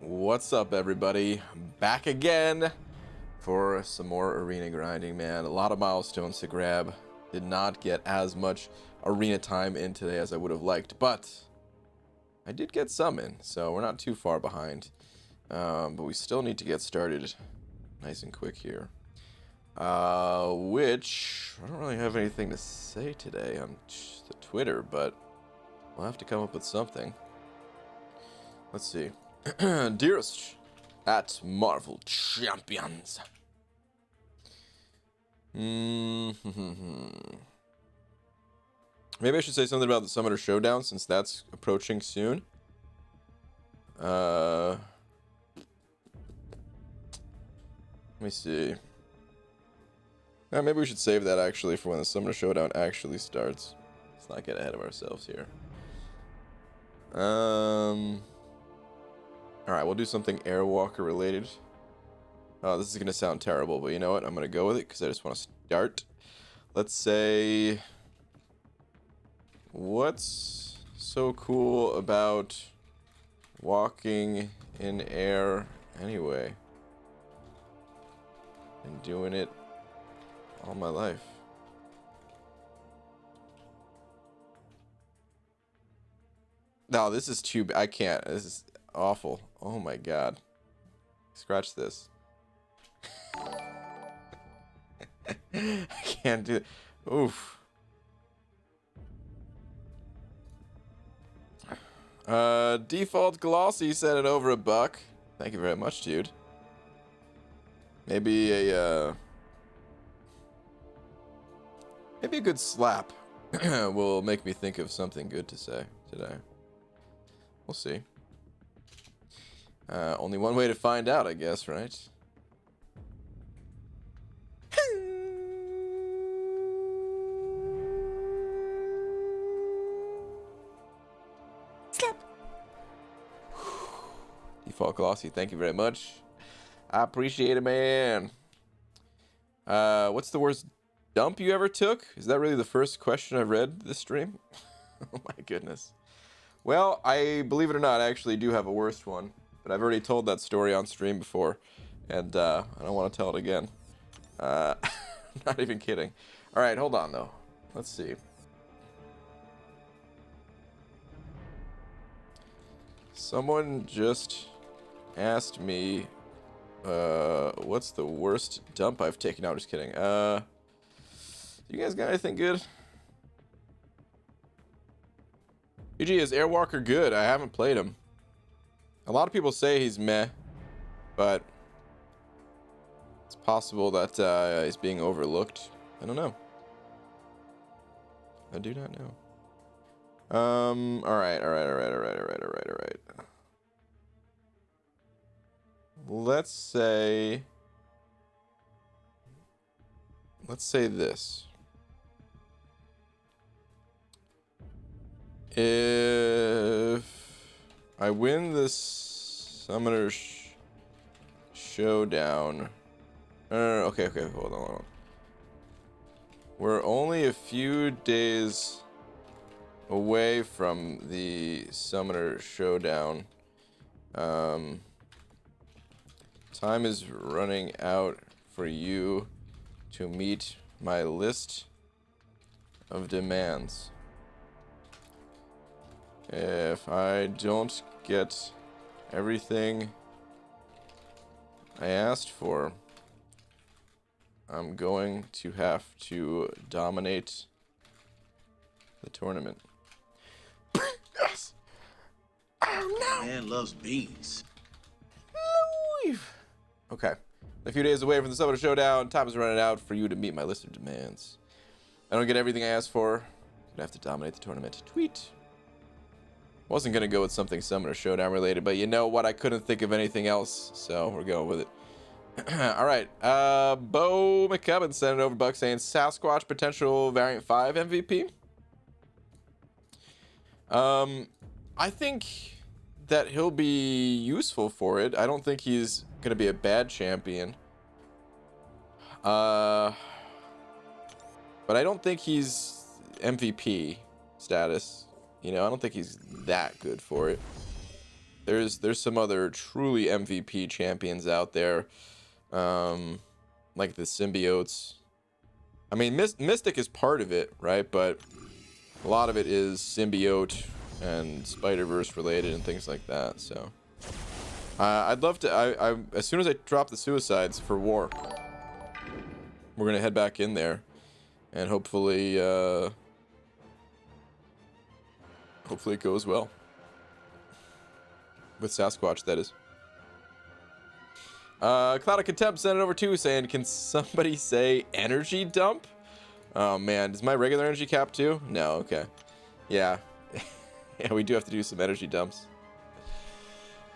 What's up, everybody? Back again for some more arena grinding, man. A lot of milestones to grab. Did not get as much arena time in today as I would have liked, but I did get some in, so we're not too far behind. But we still need to get started nice and quick here. Which, I don't really have anything to say today on the Twitter, but we'll have to come up with something. Let's see. Dearest at Marvel Champions. Maybe I should say something about the Summoner Showdown since that's approaching soon. Let me see. Maybe we should save that actually for when the Summoner Showdown actually starts. Let's not get ahead of ourselves here. Alright, we'll do something Airwalker related. Oh, this is going to sound terrible, but you know what? I'm going to go with it because I just want to start. Let's say... What's so cool about walking in air anyway? And doing it all my life. No, this is too... I can't. This is awful. Oh my god. Scratch this. I can't do it. Oof. Default Glossy sent it over $1. Thank you very much, dude. Maybe a good slap will make me think of something good to say today. We'll see. Only one way to find out, I guess, right? Slap. Default Glossy, thank you very much. I appreciate it, man. What's the worst dump you ever took? Is that really the first question I've read this stream? Oh my goodness. Well, I believe it or not, I actually do have a worst one. But I've already told that story on stream before, and I don't want to tell it again. Not even kidding. All right, hold on though. Let's see. Someone just asked me, what's the worst dump I've taken? No, I'm just kidding. You guys got anything good? UG, is Airwalker good? I haven't played him. A lot of people say he's meh, but it's possible that he's being overlooked. I don't know. I do not know. All right. Let's say this. If I win this Summoner Showdown. Okay, hold on. We're only a few days away from the Summoner Showdown. Time is running out for you to meet my list of demands. If I don't get everything I asked for, I'm going to have to dominate the tournament. Yes! Oh no! Man loves beans. Okay. A few days away from the Summoner Showdown, time is running out for you to meet my list of demands. I don't get everything I asked for, I'm gonna have to dominate the tournament. Tweet. Wasn't gonna go with something Summoner Showdown related, but you know what? I couldn't think of anything else, so we're going with it. All right. Bo McCubbin sent it over $1 saying Sasquatch potential variant 5 MVP. I think that he'll be useful for it. I don't think he's gonna be a bad champion. But I don't think he's MVP status. You know, I don't think he's that good for it. there's some other truly MVP champions out there, like the symbiotes. I mean, Mystic is part of it, right? But a lot of it is symbiote and Spider-Verse related and things like that. So I'd love to. I as soon as I drop the suicides for war, we're gonna head back in there, and hopefully it goes well with Sasquatch. That is. Cloud of Contempt sent it over too, saying, "Can somebody say energy dump?" Oh man, is my regular energy cap too? No. Okay. Yeah. Yeah, we do have to do some energy dumps.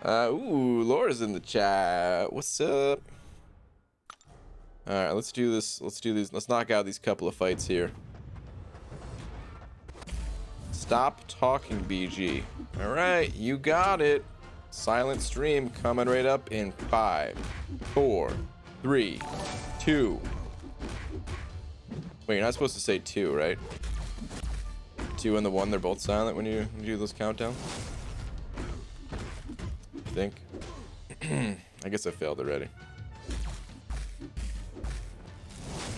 Ooh, Laura's in the chat. What's up? All right, let's do this. Let's do these. Let's knock out these couple of fights here. Stop talking, BG. All right, you got it. Silent stream coming right up in 5, 4, 3, 2. Wait, you're not supposed to say 2, right? 2 and the 1, they're both silent when you do those countdowns? I think. I guess I failed already.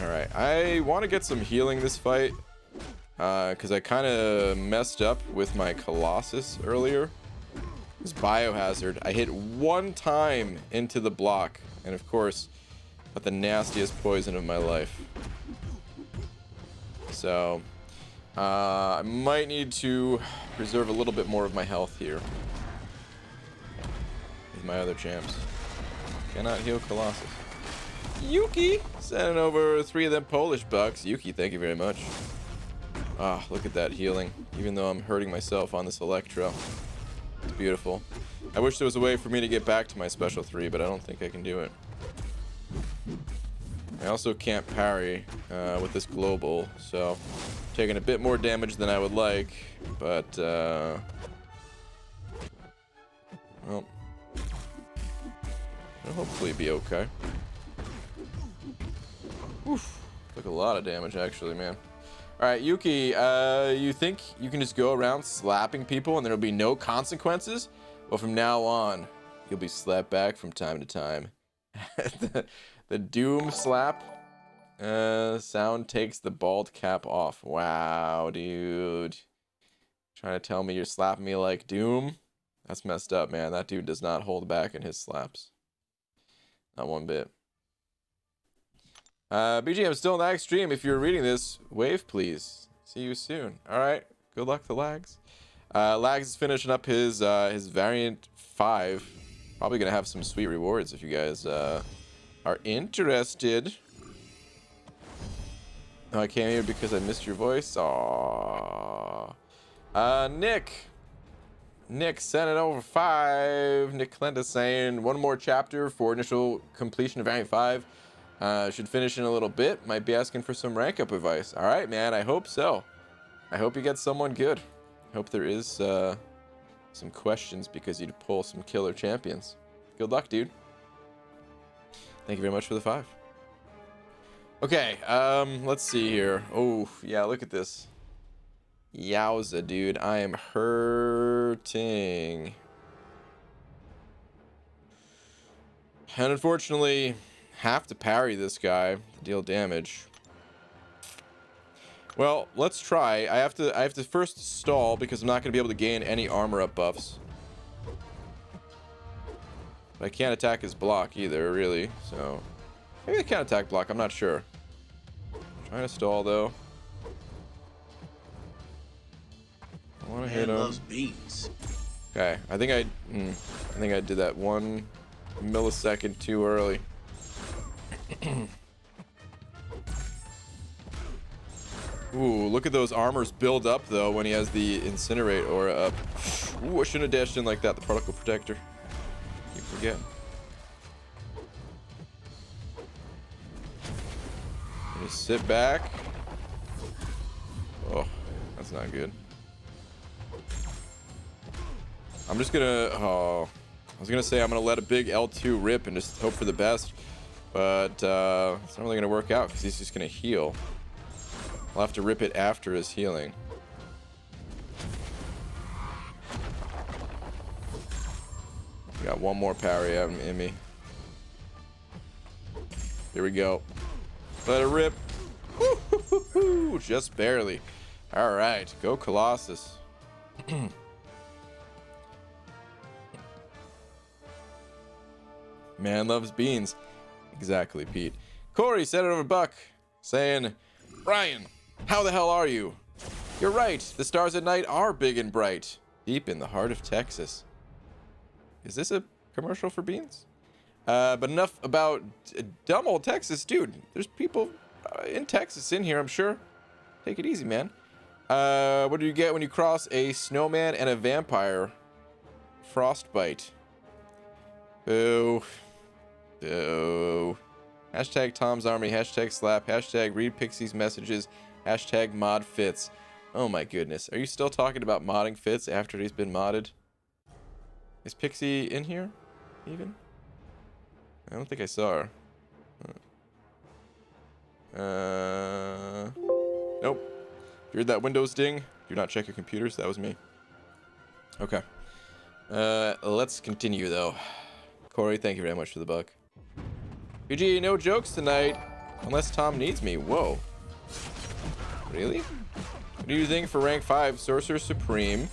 Alright, I want to get some healing this fight. Because I kind of messed up with my Colossus earlier. This Biohazard, I hit one time into the block. And of course, got the nastiest poison of my life. So, I might need to preserve a little bit more of my health here. With my other champs. Cannot heal Colossus. Yuki! Sending over 3 of them Polish bucks. Yuki, thank you very much. Ah, look at that healing. Even though I'm hurting myself on this Electro. It's beautiful. I wish there was a way for me to get back to my special 3, but I don't think I can do it. I also can't parry with this global, so taking a bit more damage than I would like, but well, it'll hopefully be okay. Oof, took a lot of damage actually, man. All right, Yuki, you think you can just go around slapping people and there'll be no consequences? Well, from now on, you'll be slapped back from time to time. The Doom slap sound takes the bald cap off. Wow, dude. Trying to tell me you're slapping me like Doom? That's messed up, man. That dude does not hold back in his slaps. Not one bit. BG, I'm still in the Ag stream. If you're reading this, wave please. See you soon. Alright, good luck to Lags. Lags is finishing up his variant 5. Probably gonna have some sweet rewards if you guys are interested. Oh, I came here because I missed your voice. Aww. Nick sent it over 5. Nick Clenta saying 1 more chapter for initial completion of variant 5. Should finish in a little bit. Might be asking for some rank up advice. All right, man. I hope so. I hope you get someone good. I hope there is some questions because you'd pull some killer champions. Good luck, dude. Thank you very much for the 5. Okay, let's see here. Oh, yeah, look at this. Yowza, dude. I am hurting. And unfortunately, have to parry this guy, deal damage. Well, let's try. I have to first stall because I'm not going to be able to gain any armor up buffs. But I can't attack his block either, really. So maybe I can attack block. I'm not sure. Trying to stall though. I want to hit him. Loves beans. Okay, I think I did that 1 millisecond too early. Ooh, look at those armors build up though when he has the incinerate aura up. Ooh, I shouldn't have dashed in like that. The particle protector. You forget. Just sit back. Oh, that's not good. I'm just gonna. Oh, I was gonna say I'm gonna let a big L2 rip and just hope for the best, but it's not really gonna work out because he's just gonna heal. I'll have to rip it after his healing. Got one more parry out in me. Here we go. Let it rip. Woo-hoo-hoo-hoo. Just barely. All right, go Colossus. Man loves beans. Exactly, Pete. Corey sent it over Buck, saying, Ryan, how the hell are you? You're right. The stars at night are big and bright, deep in the heart of Texas. Is this a commercial for beans? But enough about dumb old Texas, dude. There's people in Texas in here, I'm sure. Take it easy, man. What do you get when you cross a snowman and a vampire? Frostbite. Boo. Boo. Hashtag Tom's Army. Hashtag slap. Hashtag read Pixie's messages. Hashtag mod fits. Oh my goodness. Are you still talking about modding Fitz after he's been modded? Is Pixie in here? Even? I don't think I saw her. Nope. You heard that Windows ding? Do not check your computers. That was me. Okay. Let's continue though. Corey, thank you very much for the buck. PG, no jokes tonight. Unless Tom needs me. Whoa. Really? What do you think for rank 5? Sorcerer Supreme.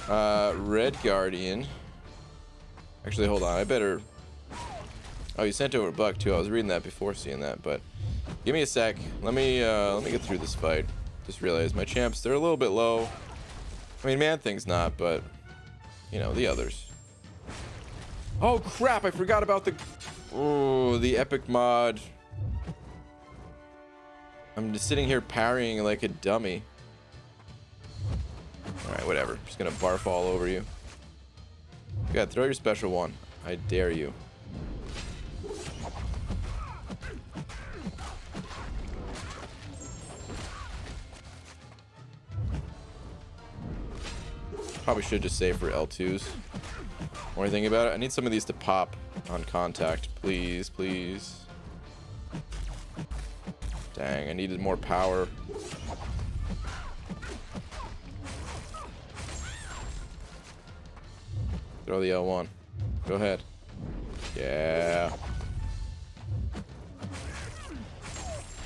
Red Guardian. Actually, hold on. I better... Oh, you sent over a buck too. I was reading that before seeing that, but... Give me a sec. Let me get through this fight. Just realized my champs, they're a little bit low. I mean, Man-Thing's not, but... You know, the others. Oh, crap! I forgot about the... Oh, the epic mod. I'm just sitting here parrying like a dummy. Alright, whatever. Just gonna barf all over you. Yeah, throw your special one. I dare you. Probably should just save for L2s. More thinking about it, I need some of these to pop on contact. Please, please. Dang, I needed more power. Throw the L1. Go ahead. Yeah.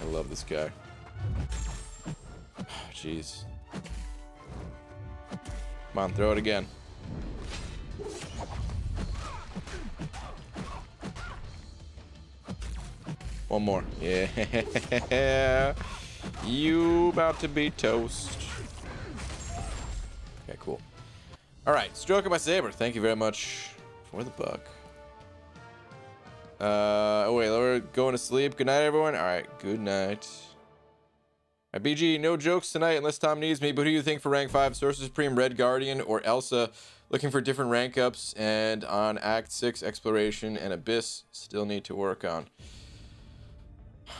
I love this guy. Jeez. Come on, throw it again. One more. Yeah. You about to be toast. Okay, cool. All right, stroke of my saber. Thank you very much for the buck. Oh wait, we're going to sleep. Good night, everyone. All right, good night. All right, BG, no jokes tonight unless Tom needs me. But who do you think for rank 5? Sorcerer Supreme, Red Guardian, or Elsa? Looking for different rank ups, and on Act 6, Exploration and Abyss, still need to work on.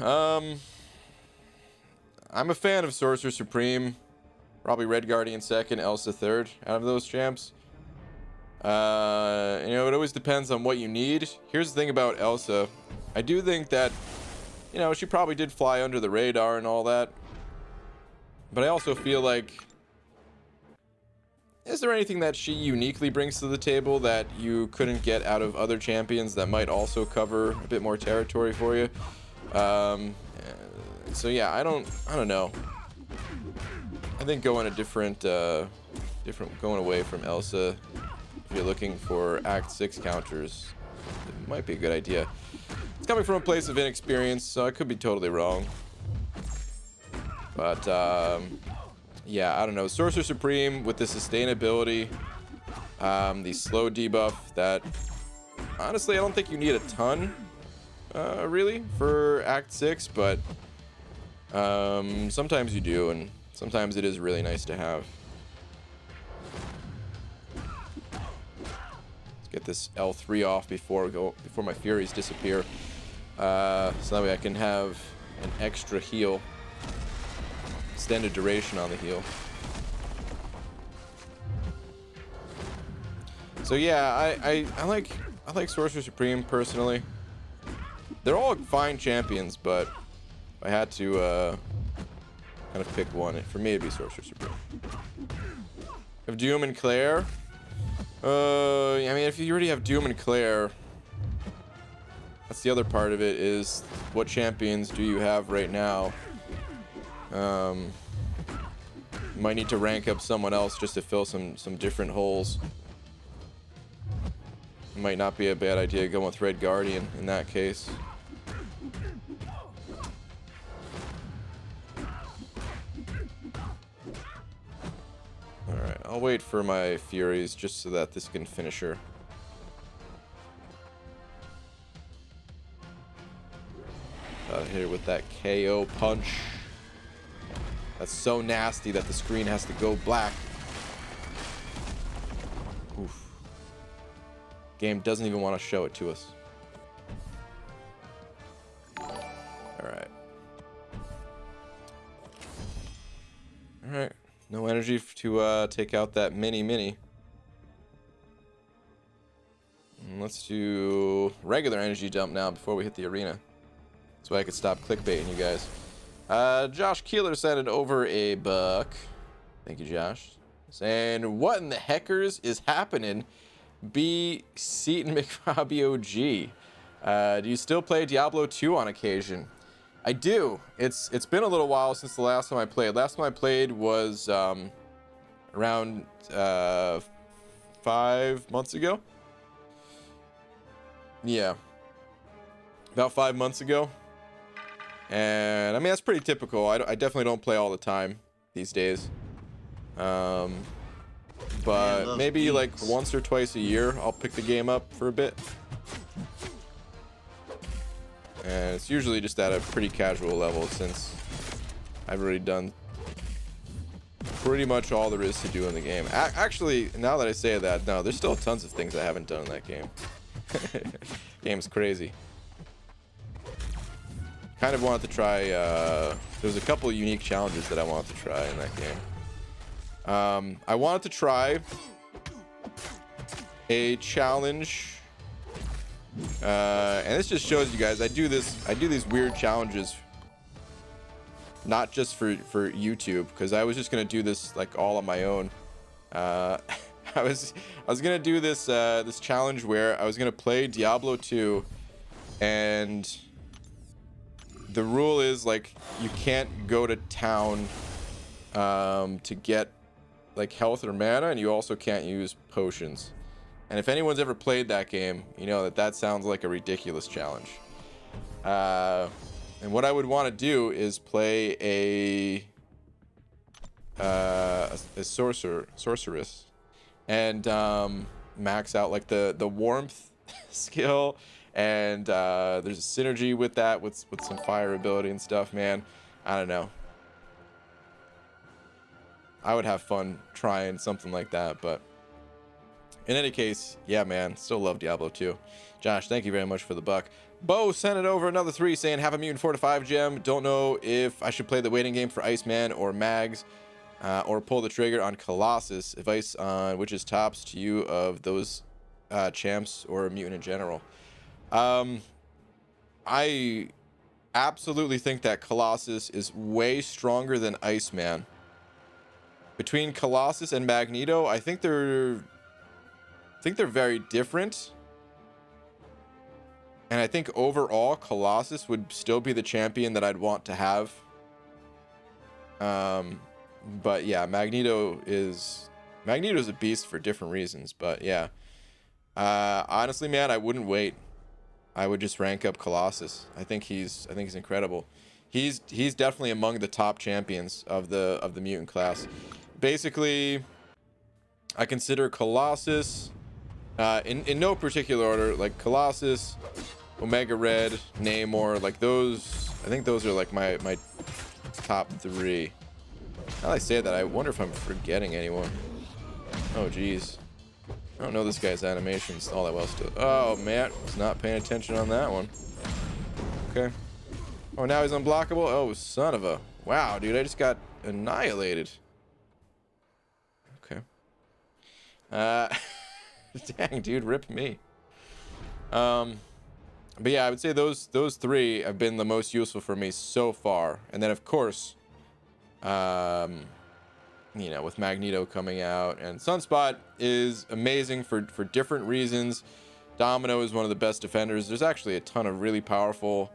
I'm a fan of Sorcerer Supreme. Probably Red Guardian second, Elsa third out of those champs. You know, it always depends on what you need. Here's the thing about Elsa. I do think that, you know, she probably did fly under the radar and all that. But I also feel like, is there anything that she uniquely brings to the table that you couldn't get out of other champions that might also cover a bit more territory for you? So yeah, I don't know. I think going a different going away from Elsa, if you're looking for Act 6 counters, it might be a good idea. It's coming from a place of inexperience, so I could be totally wrong. But yeah, I don't know. Sorcerer Supreme with the sustainability, the slow debuff that honestly I don't think you need a ton. Really, for Act 6, but sometimes you do, and sometimes it is really nice to have. Let's get this L3 off before my Furies disappear, so that way I can have an extra heal, extended duration on the heal. So yeah, I like Sorcerer Supreme personally. They're all fine champions, but if I had to kind of pick one, for me it'd be Sorcerer Supreme. Of Doom and Claire. I mean, if you already have Doom and Claire, that's the other part of it, is what champions do you have right now? Might need to rank up someone else just to fill some different holes. Might not be a bad idea going with Red Guardian in that case. Alright, I'll wait for my Furies just so that this can finish her. Hit her with that KO punch. That's so nasty that the screen has to go black. Oof. Game doesn't even want to show it to us. Alright. Alright. No energy to take out that mini. Let's do regular energy dump now before we hit the arena. So I could stop clickbaiting you guys. Josh Keeler sent it over $1. Thank you, Josh. Saying, what in the heckers is happening? B. Seaton McRobbie OG. Do you still play Diablo 2 on occasion? I do. It's been a little while since the last time I played. Last time I played was around 5 months ago. Yeah. About 5 months ago. And I mean, that's pretty typical. I definitely don't play all the time these days. But maybe like once or twice a year, I'll pick the game up for a bit. And it's usually just at a pretty casual level since I've already done pretty much all there is to do in the game. Actually, now that I say that, no, there's still tons of things I haven't done in that game. Game's crazy. Kind of wanted to try, there was a couple of unique challenges that I wanted to try in that game. I wanted to try a challenge, and this just shows you guys I do these weird challenges not just for YouTube, because I was just gonna do this like all on my own. I was gonna do this this challenge where I was gonna play Diablo 2, and the rule is like you can't go to town to get like health or mana, and you also can't use potions. And if anyone's ever played that game, you know that sounds like a ridiculous challenge. And what I would want to do is play a sorceress and max out like the warmth skill. And there's a synergy with that, with some fire ability and stuff, man. I don't know. I would have fun trying something like that, but in any case, yeah, man, still love Diablo 2. Josh, thank you very much for the $1. Bo sent it over another 3 saying, have a mutant 4 to 5 gem. Don't know if I should play the waiting game for Iceman or Mags, or pull the trigger on Colossus. Advice on which is tops to you of those champs or mutant in general. I absolutely think that Colossus is way stronger than Iceman. Between Colossus and Magneto, I think they're very different. And I think overall Colossus would still be the champion that I'd want to have. But yeah, Magneto's a beast for different reasons, but yeah. Honestly, man, I wouldn't wait. I would just rank up Colossus. I think he's incredible. He's definitely among the top champions of the mutant class. Basically, I consider Colossus in no particular order, like Colossus, Omega Red, Namor, like those. I think those are like my top 3. Now that I say that, I wonder if I'm forgetting anyone. Oh geez. I don't know this guy's animations all that well still. Oh, man. Was not paying attention on that one. Okay. Oh, now he's unblockable? Oh, son of a... Wow, dude. I just got annihilated. Okay. Dang, dude. Rip me. But yeah, I would say those 3 have been the most useful for me so far. And then, of course... you know, with Magneto coming out, and Sunspot is amazing for different reasons. Domino is one of the best defenders. There's actually a ton of really powerful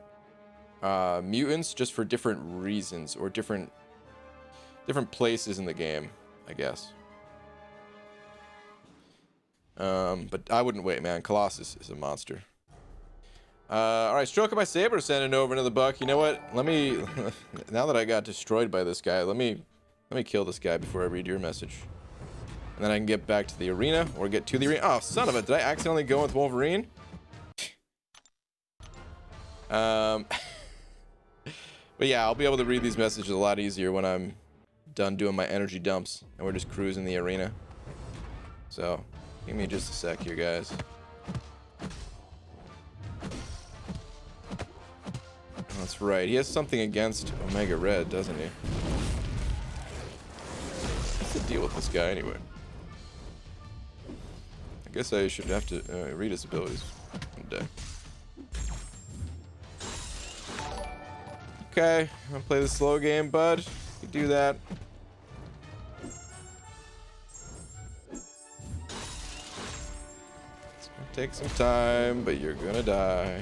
mutants just for different reasons, or different places in the game, I guess. But I wouldn't wait, man. Colossus is a monster. All right, Stroke of my saber, sending over another buck. You know what? Let me, now that I got destroyed by this guy, let me kill this guy before I read your message, and then I can get back to the arena, or get to the arena. Oh, son of a! Did I accidentally go with Wolverine? But yeah, I'll be able to read these messages a lot easier when I'm done doing my energy dumps and we're just cruising the arena. So, give me just a sec here, guys. That's right. He has something against Omega Red, doesn't he? What's the deal with this guy anyway? I guess I should have to read his abilities one day. Okay, I'm gonna play the slow game, bud. You do that. It's gonna take some time, but you're gonna die.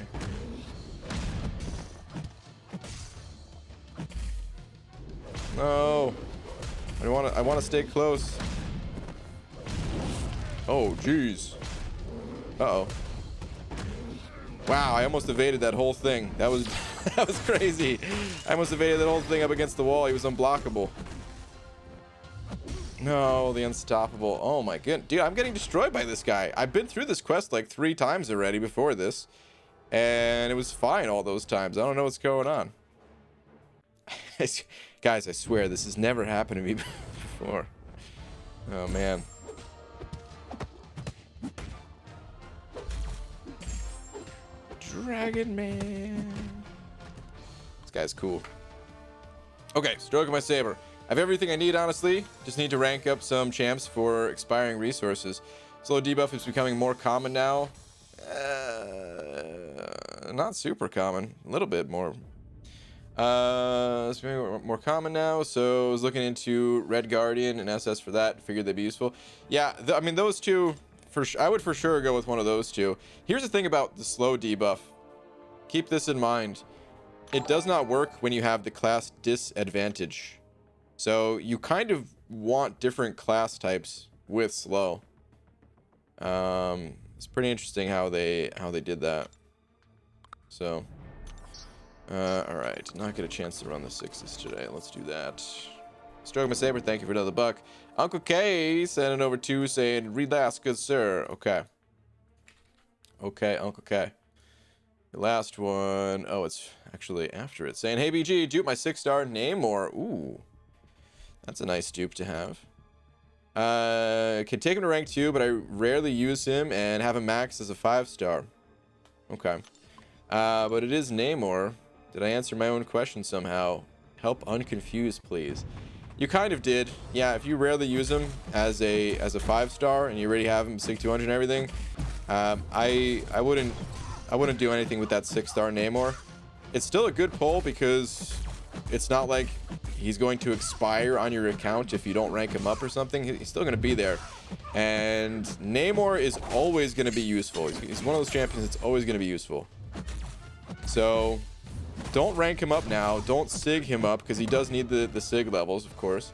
No, I want to stay close. Oh, jeez. Uh-oh. Wow, I almost evaded that whole thing. That was that was crazy. I almost evaded that whole thing up against the wall. He was unblockable. No, the unstoppable. Oh my goodness. Dude, I'm getting destroyed by this guy. I've been through this quest like 3 times already before this, and it was fine all those times. I don't know what's going on. Guys, I swear this has never happened to me before. Oh man. Dragon Man. This guy's cool. Okay, Stroke of my saber. I have everything I need, honestly. Just need to rank up some champs for expiring resources. Slow debuff is becoming more common now. Not super common. A little bit more. It's becoming more common now. So I was looking into Red Guardian and SS for that. Figured they'd be useful. Yeah, I mean, those two, I would for sure go with one of those two. Here's the thing about the slow debuff. Keep this in mind. It does not work when you have the class disadvantage. So you kind of want different class types with slow. It's pretty interesting how they did that. So, all right, not get a chance to run the 6s today. Let's do that. Stroke my saber, thank you for another buck. Uncle K sending over 2 saying, read last, good sir. Okay. Okay, Uncle K. The last one, oh, it's actually after it. Saying, hey BG, dupe my 6-star Namor. Ooh. That's a nice dupe to have. Can take him to rank 2, but I rarely use him and have him max as a 5-star. Okay. But it is Namor. Did I answer my own question somehow? Help unconfused, please. You kind of did. Yeah, if you rarely use him as a 5-star and you already have him Sig 200 and everything, I wouldn't do anything with that 6-star Namor. It's still a good pull because it's not like he's going to expire on your account if you don't rank him up or something. He's still going to be there. And Namor is always going to be useful. He's one of those champions that's always going to be useful. So don't rank him up now. Don't Sig him up because he does need the Sig levels, of course.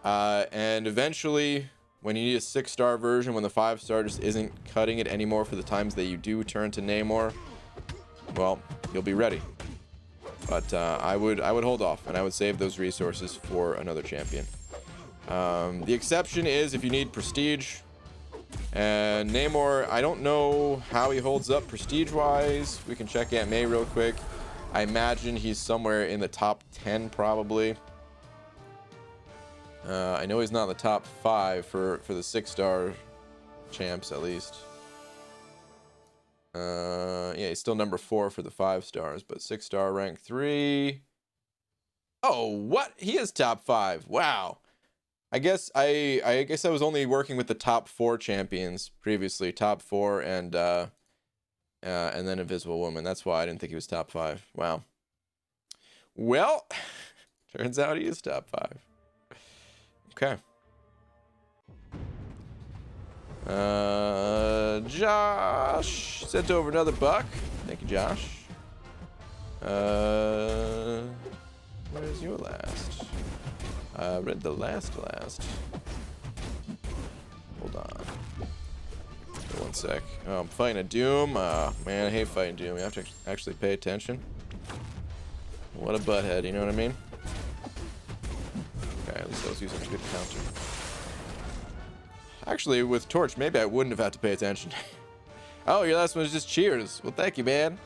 And eventually, when you need a 6-star version, when the 5-star just isn't cutting it anymore for the times that you do turn to Namor, well, you'll be ready. But I would hold off, and I would save those resources for another champion. The exception is if you need prestige. And Namor, I don't know how he holds up prestige-wise. We can check Aunt May real quick. I imagine he's somewhere in the top 10, probably. I know he's not in the top 5 for the 6-star champs, at least. Yeah, he's still number 4 for the 5-stars, but 6-star rank 3. Oh, what? He is top 5. Wow. I guess I was only working with the top 4 champions previously, top 4 and then Invisible Woman. That's why I didn't think he was top 5. Wow. Well, turns out he is top 5. Okay. Josh sent over another buck. Thank you, Josh. Where's your last? I read the last. Hold on. One sec. Oh, I'm fighting a Doom. Man, I hate fighting Doom. You have to actually pay attention. What a butthead, you know what I mean? Okay, at least I was using a good counter. Actually, with Torch, maybe I wouldn't have had to pay attention. Oh, your last one was just cheers. Well, thank you, man.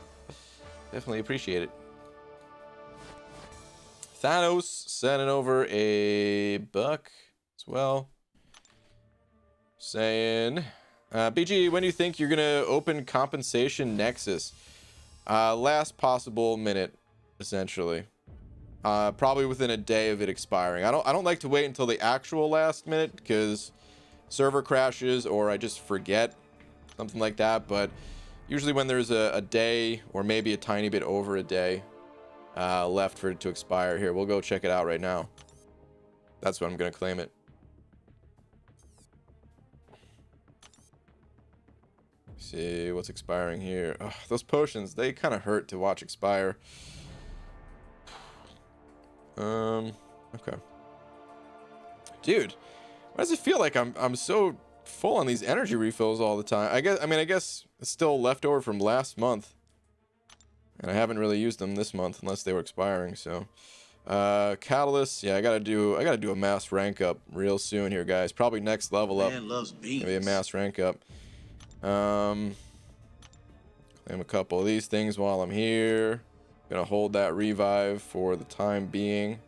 Definitely appreciate it. Thanos sending over a buck as well. Saying, BG, when do you think you're gonna open Compensation Nexus? Last possible minute, essentially. Probably within a day of it expiring. I don't like to wait until the actual last minute because server crashes or I just forget, something like that. But usually when there's a day or maybe a tiny bit over a day left for it to expire, here, we'll go check it out right now. That's when I'm gonna claim it. See what's expiring here. Ugh, those potions, they kind of hurt to watch expire. Okay. Dude, why does it feel like I'm so full on these energy refills all the time? I guess it's still leftover from last month. And I haven't really used them this month unless they were expiring, so Catalyst, yeah, I gotta do a mass rank up real soon here, guys. Probably next level up. Man loves beans. Maybe a mass rank up. Claim a couple of these things while I'm here. Gonna hold that revive for the time being.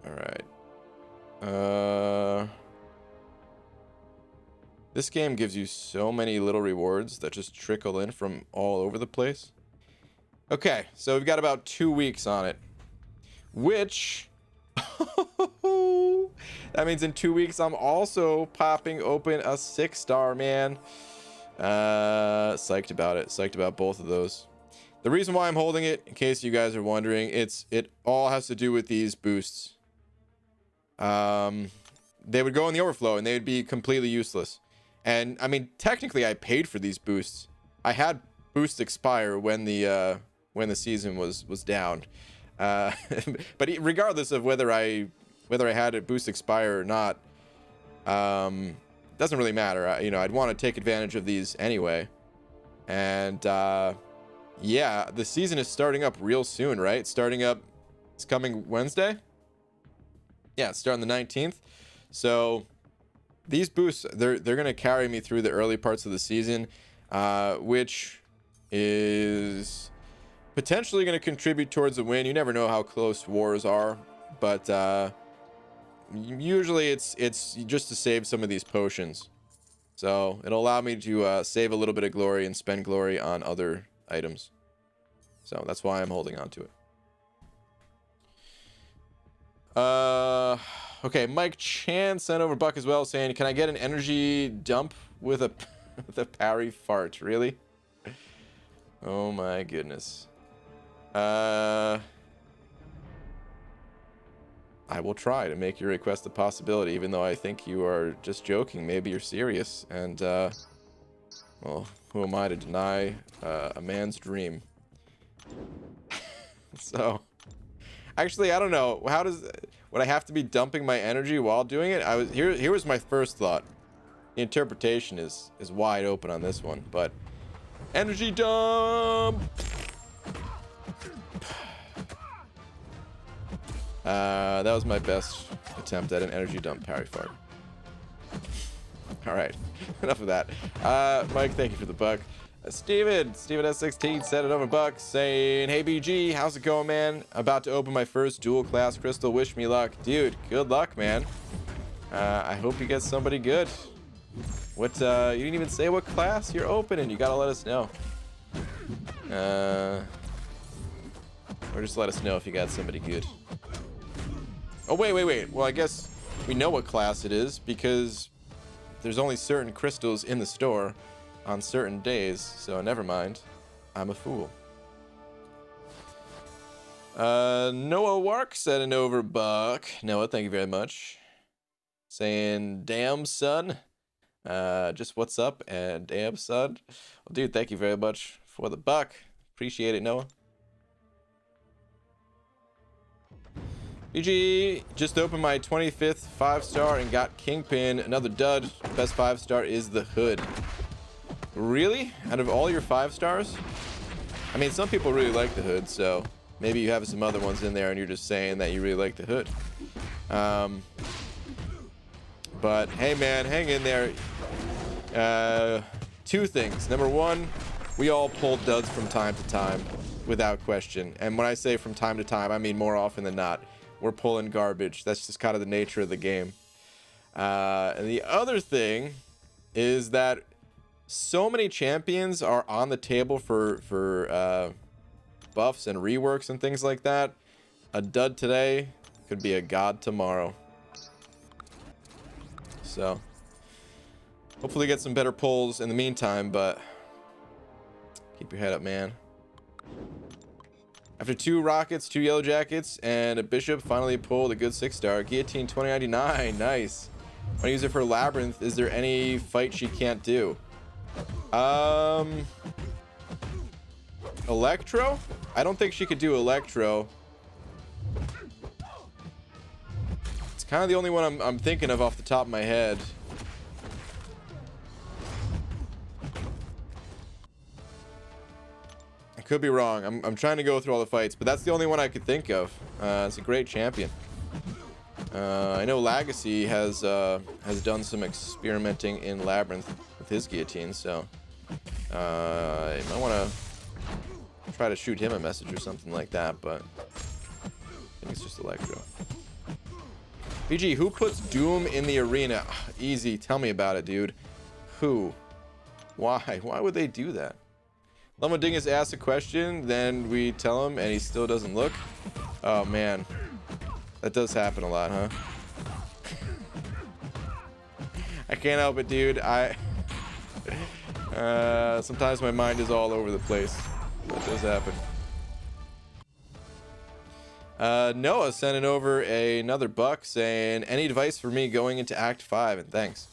Alright. This game gives you so many little rewards that just trickle in from all over the place. Okay, so we've got about 2 weeks on it. Which... that means in 2 weeks I'm also popping open a 6-star, man. Psyched about it. Psyched about both of those. The reason why I'm holding it, in case you guys are wondering, it all has to do with these boosts. They would go in the overflow and they would be completely useless. And I mean, technically I paid for these boosts. I had boosts expire when the season was down. But regardless of whether I had a boost expire or not, doesn't really matter. I'd want to take advantage of these anyway. And yeah, the season is starting up real soon, right? It's coming Wednesday. Yeah, it's starting the 19th. So these boosts, they're gonna carry me through the early parts of the season, which is potentially going to contribute towards a win. You never know how close wars are, but usually it's just to save some of these potions. So it'll allow me to save a little bit of glory and spend glory on other items. So that's why I'm holding on to it. Okay, Mike Chan sent over Buck as well, saying, "Can I get an energy dump with a with a parry fart?" Really? Oh my goodness. I will try to make your request a possibility, even though I think you are just joking. Maybe you're serious, and well, who am I to deny a man's dream? So, actually, I don't know. Would I have to be dumping my energy while doing it? Here was my first thought. The interpretation is wide open on this one, but energy dump. That was my best attempt at an energy dump parry fart. All right, enough of that. Mike, thank you for the buck. Steven S16 sent it over buck saying, "Hey BG, how's it going, man? About to open my first dual class crystal. Wish me luck." Dude, good luck, man. I hope you get somebody good. What, you didn't even say what class you're opening. You gotta let us know. Or just let us know if you got somebody good. Oh, wait. Well, I guess we know what class it is because there's only certain crystals in the store on certain days, so never mind. I'm a fool. Noah Wark sent an over buck. Noah, thank you very much. saying, damn, son. Just what's up and damn, son. Well, dude, thank you very much for the buck. Appreciate it, Noah. BG, just opened my 25th 5-star and got Kingpin. Another dud. Best 5-star is the Hood. Really? Out of all your 5-stars? I mean, some people really like the Hood, so maybe you have some other ones in there and you're just saying that you really like the Hood. But hey, man, hang in there. Two things. Number one, we all pull duds from time to time, without question. And when I say from time to time, I mean more often than not. We're pulling garbage. That's just kind of the nature of the game. And the other thing is that so many champions are on the table for buffs and reworks and things like that. A dud today could be a god tomorrow. So hopefully get some better pulls in the meantime, but keep your head up, man. After 2 rockets, 2 yellow jackets, and a bishop, finally pulled a good 6-star. Guillotine 2099, nice. Want to use it for Labyrinth. Is there any fight she can't do? Electro? I don't think she could do Electro. It's kind of the only one I'm thinking of off the top of my head. Could be wrong. I'm trying to go through all the fights, but that's the only one I could think of. It's a great champion. I know Legacy has done some experimenting in Labyrinth with his guillotine, so I might want to try to shoot him a message or something like that, but I think it's just Electro. BG, who puts Doom in the arena? Easy. Tell me about it, dude. Who? Why? Why would they do that? Lamo Dingus asks a question, then we tell him, and he still doesn't look. Oh, man. That does happen a lot, huh? I can't help it, dude. Sometimes my mind is all over the place. That does happen. Noah sending over another buck saying, any advice for me going into Act 5? And thanks.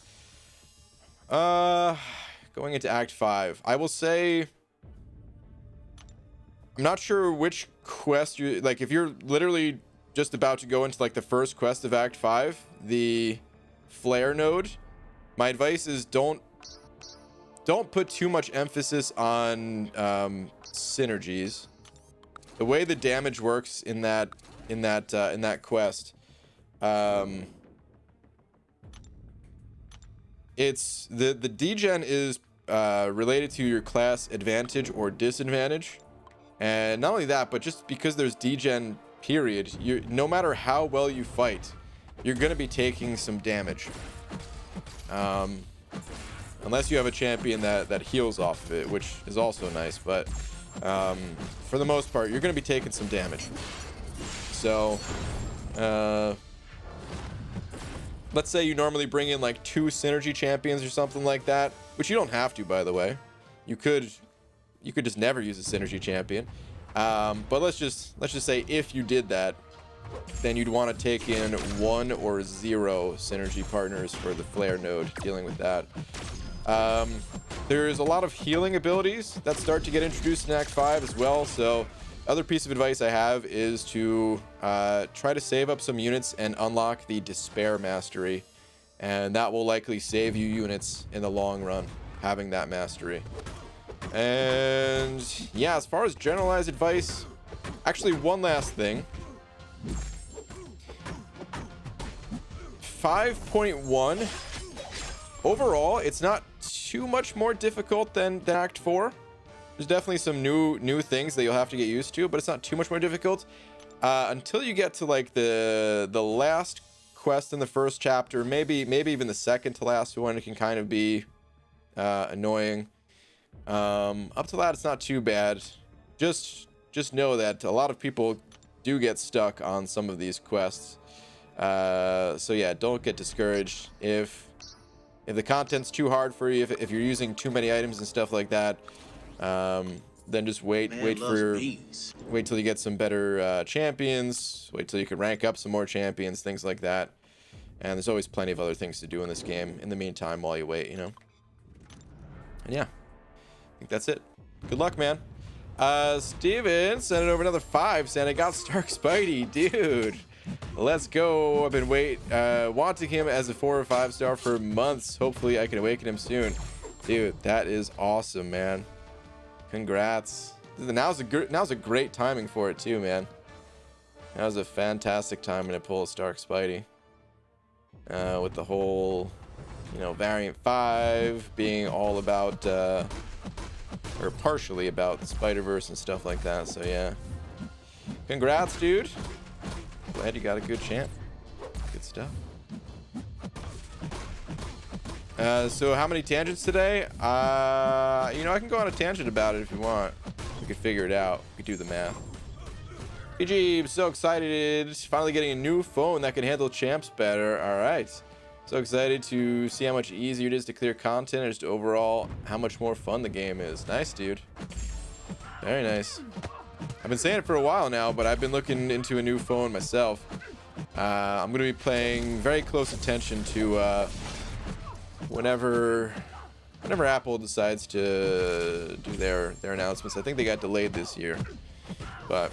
Going into Act 5. I will say, I'm not sure which quest you like. If you're literally just about to go into like the first quest of Act 5, the flare node, my advice is don't put too much emphasis on synergies. The way the damage works in that quest, it's the degen is related to your class advantage or disadvantage. And not only that, but just because there's degen period, no matter how well you fight, you're going to be taking some damage. Unless you have a champion that heals off of it, which is also nice, but for the most part, you're going to be taking some damage. So let's say you normally bring in like 2 synergy champions or something like that, which you don't have to, by the way. You could just never use a synergy champion, but let's just say if you did that, then you'd want to take in 1 or 0 synergy partners for the flare node, dealing with that. There's a lot of healing abilities that start to get introduced in Act 5 as well, so other piece of advice I have is to try to save up some units and unlock the Despair Mastery, and that will likely save you units in the long run, having that mastery. And yeah, as far as generalized advice, actually one last thing. 5.1 overall, it's not too much more difficult than Act 4. There's definitely some new things that you'll have to get used to, but it's not too much more difficult until you get to like the last quest in the first chapter, maybe even the second to last one. It can kind of be annoying. Up to that, it's not too bad. Just know that a lot of people do get stuck on some of these quests. So yeah, don't get discouraged if the content's too hard for you, if you're using too many items and stuff like that. Then just wait till you get some better champions, wait till you can rank up some more champions, things like that. And there's always plenty of other things to do in this game in the meantime while you wait, you know? And yeah, I think that's it. Good luck, man. Steven sent it over another 5, saying I got Stark Spidey, dude. Let's go. I've been wanting him as a 4 or 5 star for months. Hopefully I can awaken him soon. Dude, that is awesome, man. Congrats. Now's a great timing for it too, man. Now's a fantastic timing to pull a Stark Spidey. With the whole, you know, variant 5 being all about or partially about the Spider-Verse and stuff like that. So yeah, congrats, dude. Glad you got a good champ. Good stuff. So how many tangents today? You know, I can go on a tangent about it if you want. We could figure it out. We could do the math. PG, I'm so excited. Finally getting a new phone that can handle champs better. All right. So excited to see how much easier it is to clear content and just overall how much more fun the game is. Nice, dude. Very nice. I've been saying it for a while now, but I've been looking into a new phone myself. I'm going to be paying very close attention to whenever Apple decides to do their announcements. I think they got delayed this year, but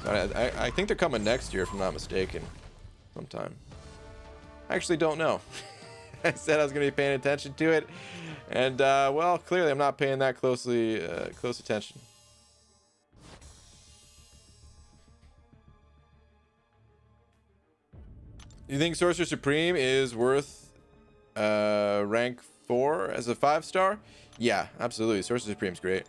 I think they're coming next year if I'm not mistaken, sometime. I actually don't know. I said I was going to be paying attention to it, and well, clearly I'm not paying that close attention. You think Sorcerer Supreme is worth rank 4 as a 5 star? Yeah, absolutely. Sorcerer Supreme's great.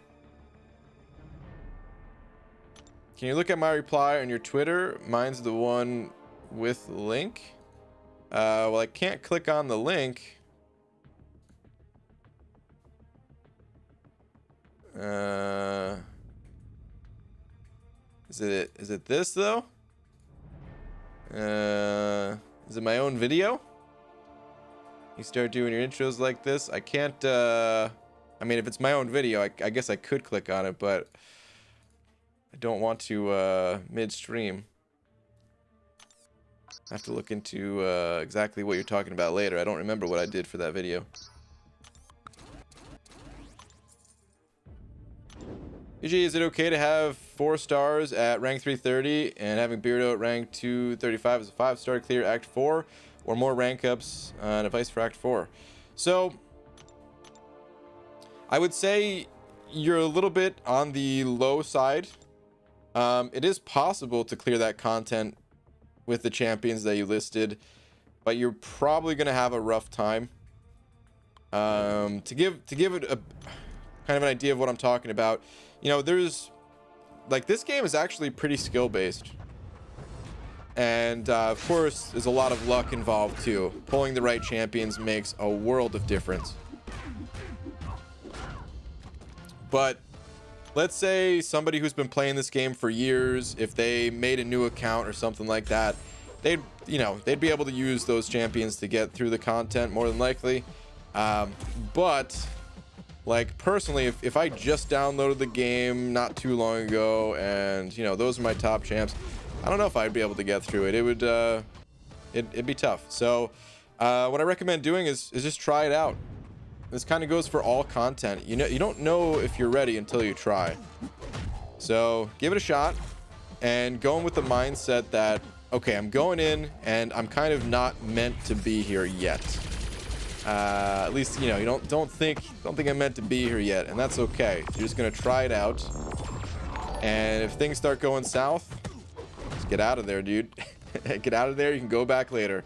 Can you look at my reply on your Twitter? Mine's the one with link. Well, I can't click on the link. Is it this though? Is it my own video? You start doing your intros like this. I can't, I mean, if it's my own video, I guess I could click on it, but I don't want to, midstream. I have to look into, exactly what you're talking about later. I don't remember what I did for that video. PG, is it okay to have 4 stars at rank 330 and having Beardo at rank 235 as a 5 star clear Act 4 or more rank ups and advice for Act 4? So I would say you're a little bit on the low side. It is possible to clear that content with the champions that you listed, but you're probably going to have a rough time. To give it a kind of an idea of what I'm talking about, you know, there's like, this game is actually pretty skill based, and of course there's a lot of luck involved too. Pulling the right champions makes a world of difference. But let's say somebody who's been playing this game for years, if they made a new account or something like that, they'd be able to use those champions to get through the content more than likely. But like, personally, if I just downloaded the game not too long ago and, you know, those are my top champs, I don't know if I'd be able to get through it. It would it'd be tough. So what I recommend doing is just try it out. This kind of goes for all content. You know, you don't know if you're ready until you try. So give it a shot and go in with the mindset that, okay, I'm going in and I'm kind of not meant to be here yet. At least, you know, you don't think I'm meant to be here yet, and that's okay. You're just gonna try it out, and if things start going south, just get out of there, dude. Get out of there. You can go back later.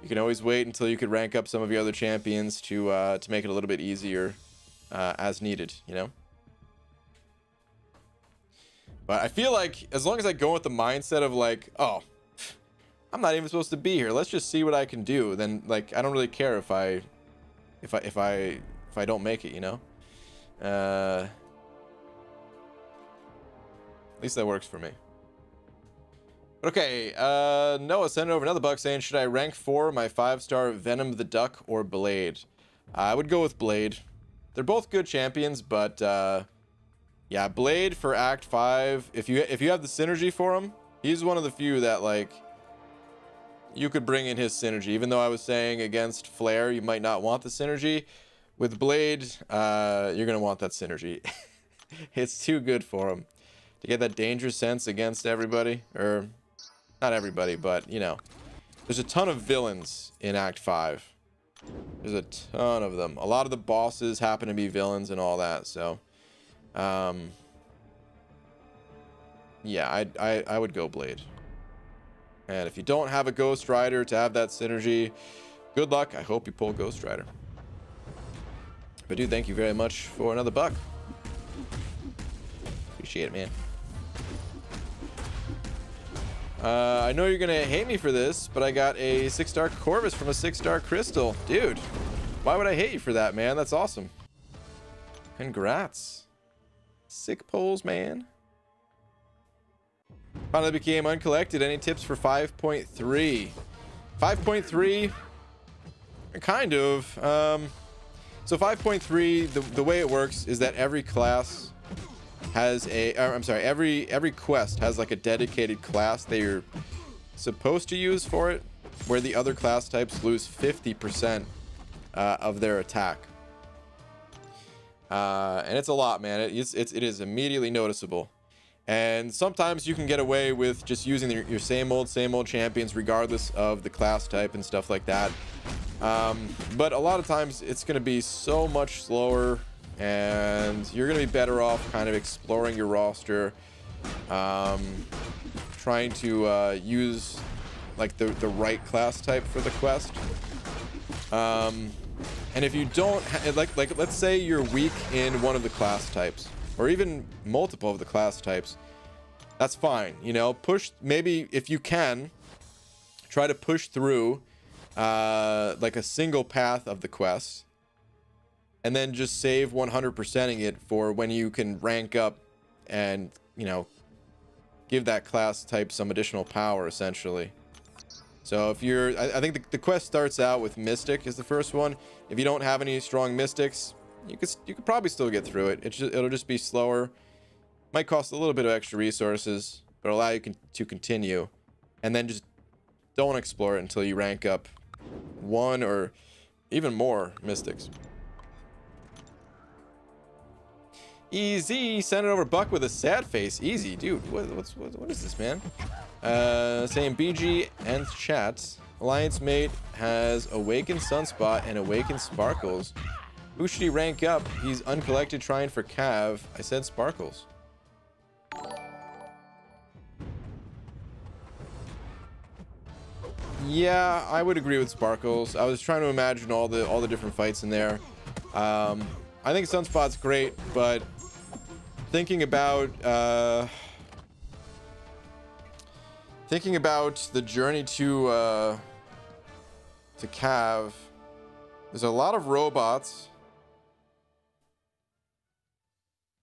You can always wait until you could rank up some of your other champions to make it a little bit easier as needed, you know. But I feel like as long as I go with the mindset of like, oh, I'm not even supposed to be here, let's just see what I can do, then like I don't really care if I don't make it, you know. At least that works for me. Okay, Noah sent over another buck saying, should I rank 4 my 5-star Venom the Duck or Blade? I would go with Blade. They're both good champions, but yeah, Blade for Act 5. If you have the synergy for him, he's one of the few that, like, you could bring in his synergy. Even though I was saying against Flare, you might not want the synergy. With Blade, you're going to want that synergy. It's too good for him. To get that danger sense against everybody. Or, not everybody, but, you know. There's a ton of villains in Act 5. There's a ton of them. A lot of the bosses happen to be villains and all that, so... yeah, I would go Blade. And if you don't have a Ghost Rider to have that synergy, good luck. I hope you pull Ghost Rider. But dude, thank you very much for another buck. Appreciate it, man. I know you're gonna hate me for this, but I got a 6-star Corvus from a 6-star Crystal. Dude, why would I hate you for that, man? That's awesome. Congrats. Sick pulls, man. Finally became uncollected. Any tips for 5.3? 5.3, kind of. So 5.3, the way it works is that every class has a, I'm sorry, every quest has like a dedicated class that you're supposed to use for it, where the other class types lose 50% of their attack. And it's a lot, man. It is immediately noticeable. And sometimes you can get away with just using your same old champions regardless of the class type and stuff like that. But a lot of times it's going to be so much slower, and you're going to be better off kind of exploring your roster, trying to use like the right class type for the quest. And if you don't like let's say you're weak in one of the class types, or even multiple of the class types, that's fine. You know, push, maybe if you can, try to push through like a single path of the quest, and then just save 100%ing it for when you can rank up and, you know, give that class type some additional power, essentially. So if you're, I think the quest starts out with Mystic is the first one. If you don't have any strong Mystics, you could probably still get through it. It'll just be slower. Might cost a little bit of extra resources, but allow you to continue. And then just don't explore it until you rank up one or even more Mystics. Easy, send it over Buck with a sad face. Easy, dude. What is this, man? Saying BG and chats. Alliance mate has Awakened Sunspot and Awakened Sparkles. Who should he rank up? He's uncollected trying for Cav. I said Sparkles. Yeah, I would agree with Sparkles. I was trying to imagine all the different fights in there. I think Sunspot's great, but thinking about the journey to Cav, there's a lot of robots.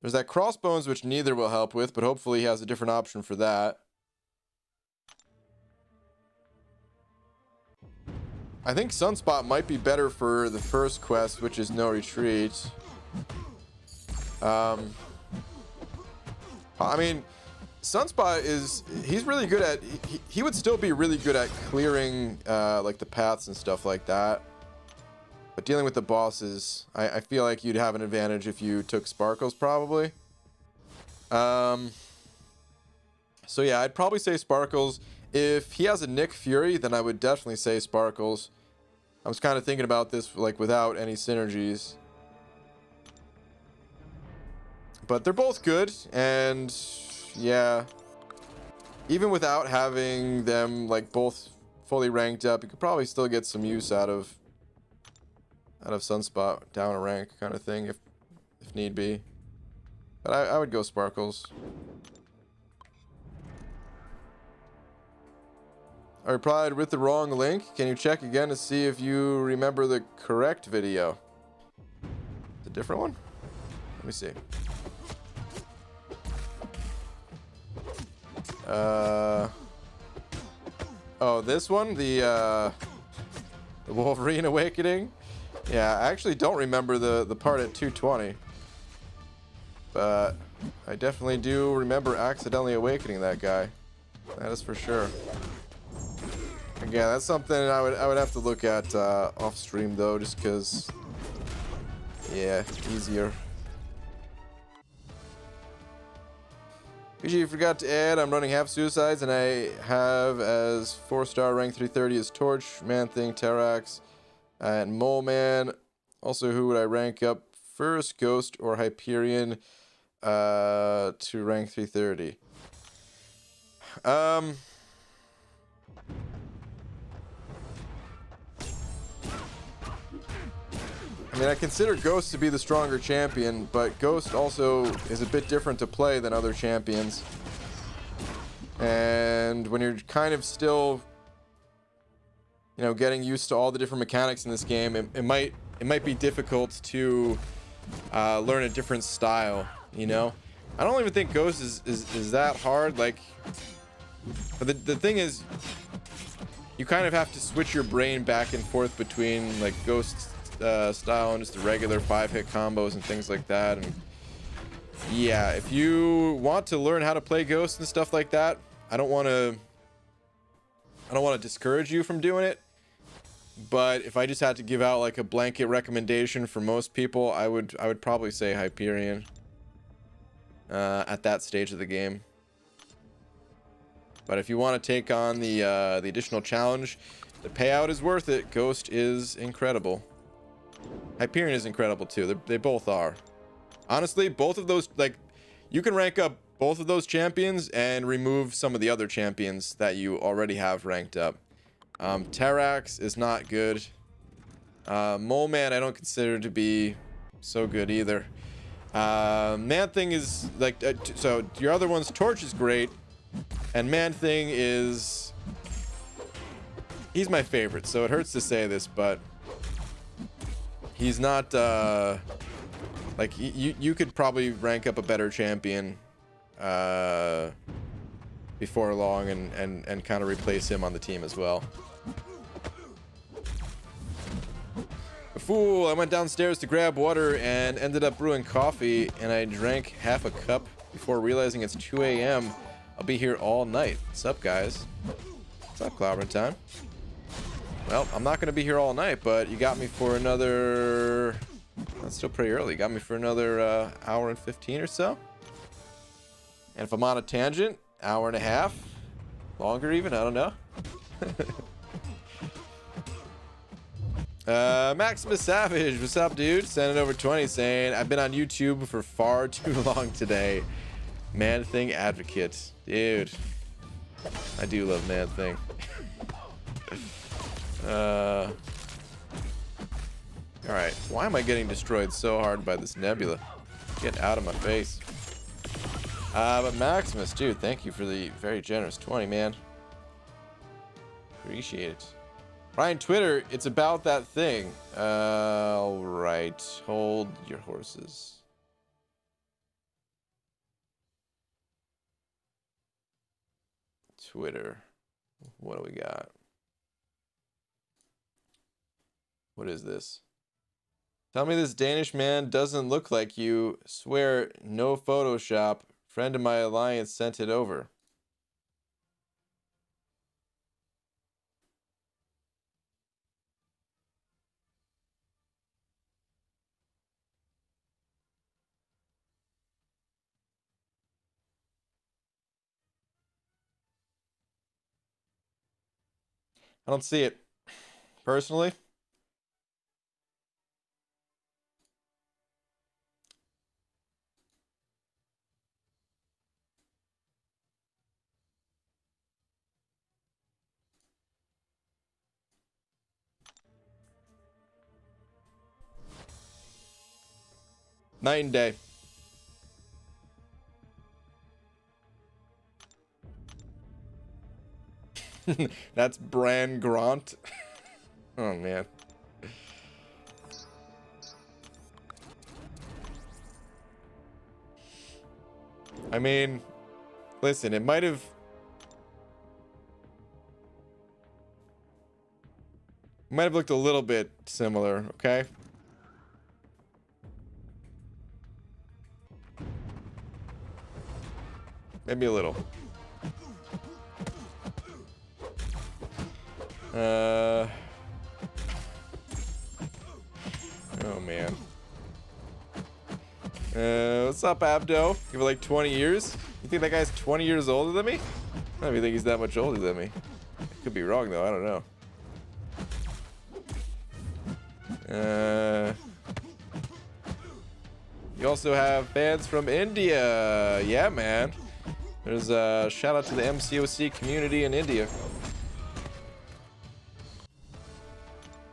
There's that Crossbones, which neither will help with, but hopefully he has a different option for that. I think Sunspot might be better for the first quest, which is No Retreat. I mean, Sunspot he's really good at, he would still be really good at clearing like the paths and stuff like that. But dealing with the bosses, I feel like you'd have an advantage if you took Sparkles, probably. So yeah, I'd probably say Sparkles. If he has a Nick Fury, then I would definitely say Sparkles. I was kind of thinking about this like without any synergies. But they're both good, and yeah, even without having them like both fully ranked up, you could probably still get some use out of Sunspot down a rank kind of thing if need be. But I would go Sparkles. I replied with the wrong link. Can you check again to see if you remember the correct video? It's a different one? Let me see. Oh, this one? The Wolverine Awakening? Yeah, I actually don't remember the part at 220. But I definitely do remember accidentally awakening that guy. That is for sure. Again, that's something I would have to look at off stream though, just because. Yeah, easier. PG, you forgot to add, I'm running half suicides, and I have as 4-star rank 330 as Torch, Man-Thing, Terrax, and Mole Man. Also, who would I rank up first, Ghost or Hyperion, to rank 330? I mean, I consider Ghost to be the stronger champion, but Ghost also is a bit different to play than other champions. And when you're kind of still, you know, getting used to all the different mechanics in this game, it might be difficult to learn a different style, you know? I don't even think Ghost is that hard, like, but the thing is, you kind of have to switch your brain back and forth between, like, Ghost style and just the regular 5-hit combos and things like that. And yeah, if you want to learn how to play Ghost and stuff like that, I don't want to discourage you from doing it, but if I just had to give out like a blanket recommendation for most people, I would probably say Hyperion at that stage of the game. But if you want to take on the additional challenge, the payout is worth it. Ghost is incredible. Hyperion is incredible too. They both are. Honestly, both of those, like, you can rank up both of those champions and remove some of the other champions that you already have ranked up. Terrax is not good. Mole Man I don't consider to be so good either. Man-Thing is like, so your other ones, Torch is great, and Man-Thing is, he's my favorite, so it hurts to say this, but he's not, like, you could probably rank up a better champion before long and kind of replace him on the team as well. Fool, I went downstairs to grab water and ended up brewing coffee, and I drank half a cup before realizing it's 2 a.m. I'll be here all night. What's up, guys? What's up, Clobbering Time? Well, I'm not going to be here all night, but you got me for another... That's still pretty early. You got me for another hour and 15 or so. And if I'm on a tangent, hour and a half. Longer even, I don't know. Maximus Savage, what's up, dude? Sending over 20 saying, I've been on YouTube for far too long today. Man-Thing advocate. Dude. I do love Man-Thing. Alright, why am I getting destroyed so hard by this nebula? Get out of my face. But Maximus, dude, thank you for the very generous 20, man. Appreciate it. Ryan Twitter, it's about that thing. Alright, hold your horses. Twitter. What do we got? What is this? Tell me this Danish man doesn't look like you. Swear, no Photoshop. Friend of my alliance sent it over. I don't see it. Personally. Night and day. That's Bran Grant. Oh, man. I mean, listen, it might have looked a little bit similar, okay? Maybe a little. Oh man. What's up, Abdo? Give it like 20 years? You think that guy's 20 years older than me? I don't even think he's that much older than me. I could be wrong though, I don't know. You also have fans from India. Yeah, man. There's a shout out to the MCOC community in India.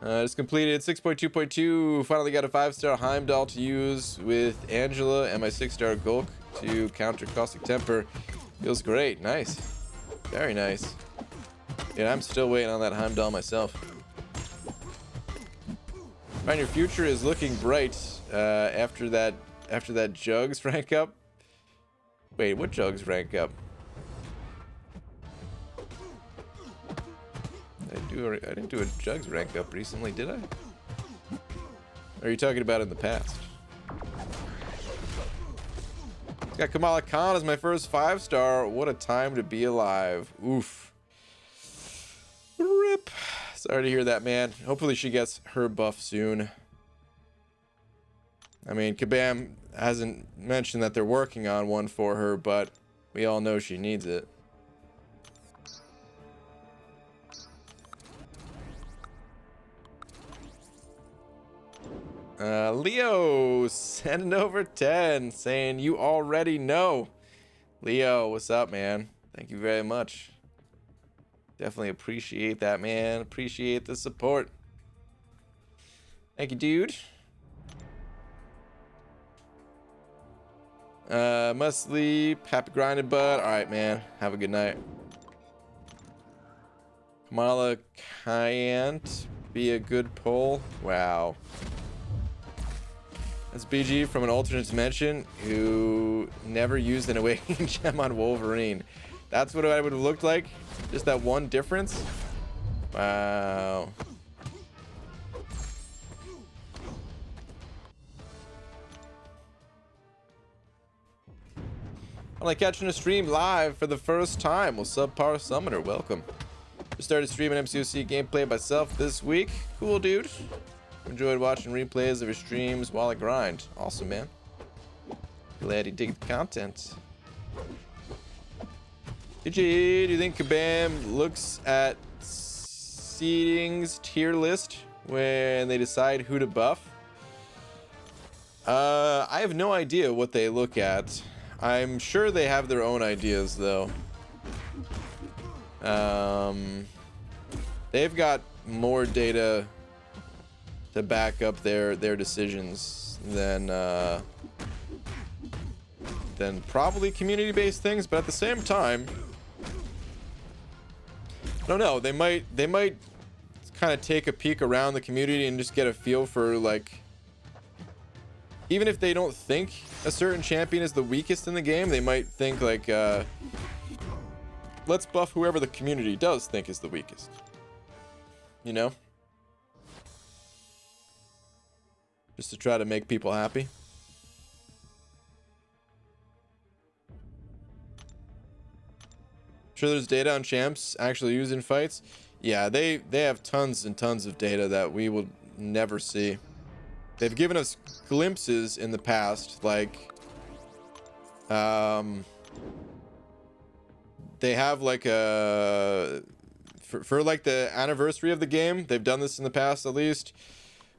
Just completed 6.2.2. Finally got a 5-star Heimdall to use with Angela and my 6-star Gulk to counter Caustic Temper. Feels great. Nice. Very nice. Yeah, I'm still waiting on that Heimdall myself. Find your future is looking bright after that Jugs rank up. Wait, what Jugs rank up? I didn't do a Jugs rank up recently, did I? Or are you talking about in the past? Got Kamala Khan as my first 5-star. What a time to be alive. Oof. Rip. Sorry to hear that, man. Hopefully she gets her buff soon. I mean, Kabam hasn't mentioned that they're working on one for her, but we all know she needs it. Leo sending over 10 saying you already know. Leo, what's up, man? Thank you very much. Definitely appreciate that, man. Appreciate the support. Thank you, dude. Must sleep. Happy grinded, bud. All right, man. Have a good night. Kamala can't be a good pull. Wow. That's BG from an alternate dimension who never used an awakening gem on Wolverine. That's what I would have looked like. Just that one difference. Wow. I'm like catching a stream live for the first time. Well, Subpar Summoner, welcome. Just started streaming MCOC gameplay myself this week. Cool, dude. Enjoyed watching replays of your streams while I grind. Awesome, man. Glad you dig the content. Do you think Kabam looks at seeding's tier list when they decide who to buff? I have no idea what they look at. I'm sure they have their own ideas, though. They've got more data to back up their decisions than probably community-based things, but at the same time, I don't know, they might kind of take a peek around the community and just get a feel for, like, even if they don't think a certain champion is the weakest in the game, they might think like, let's buff whoever the community does think is the weakest, you know? Just to try to make people happy. Sure there's data on champs actually used in fights. Yeah, they have tons and tons of data that we will never see. They've given us glimpses in the past, like they have like a for like the anniversary of the game, they've done this in the past at least,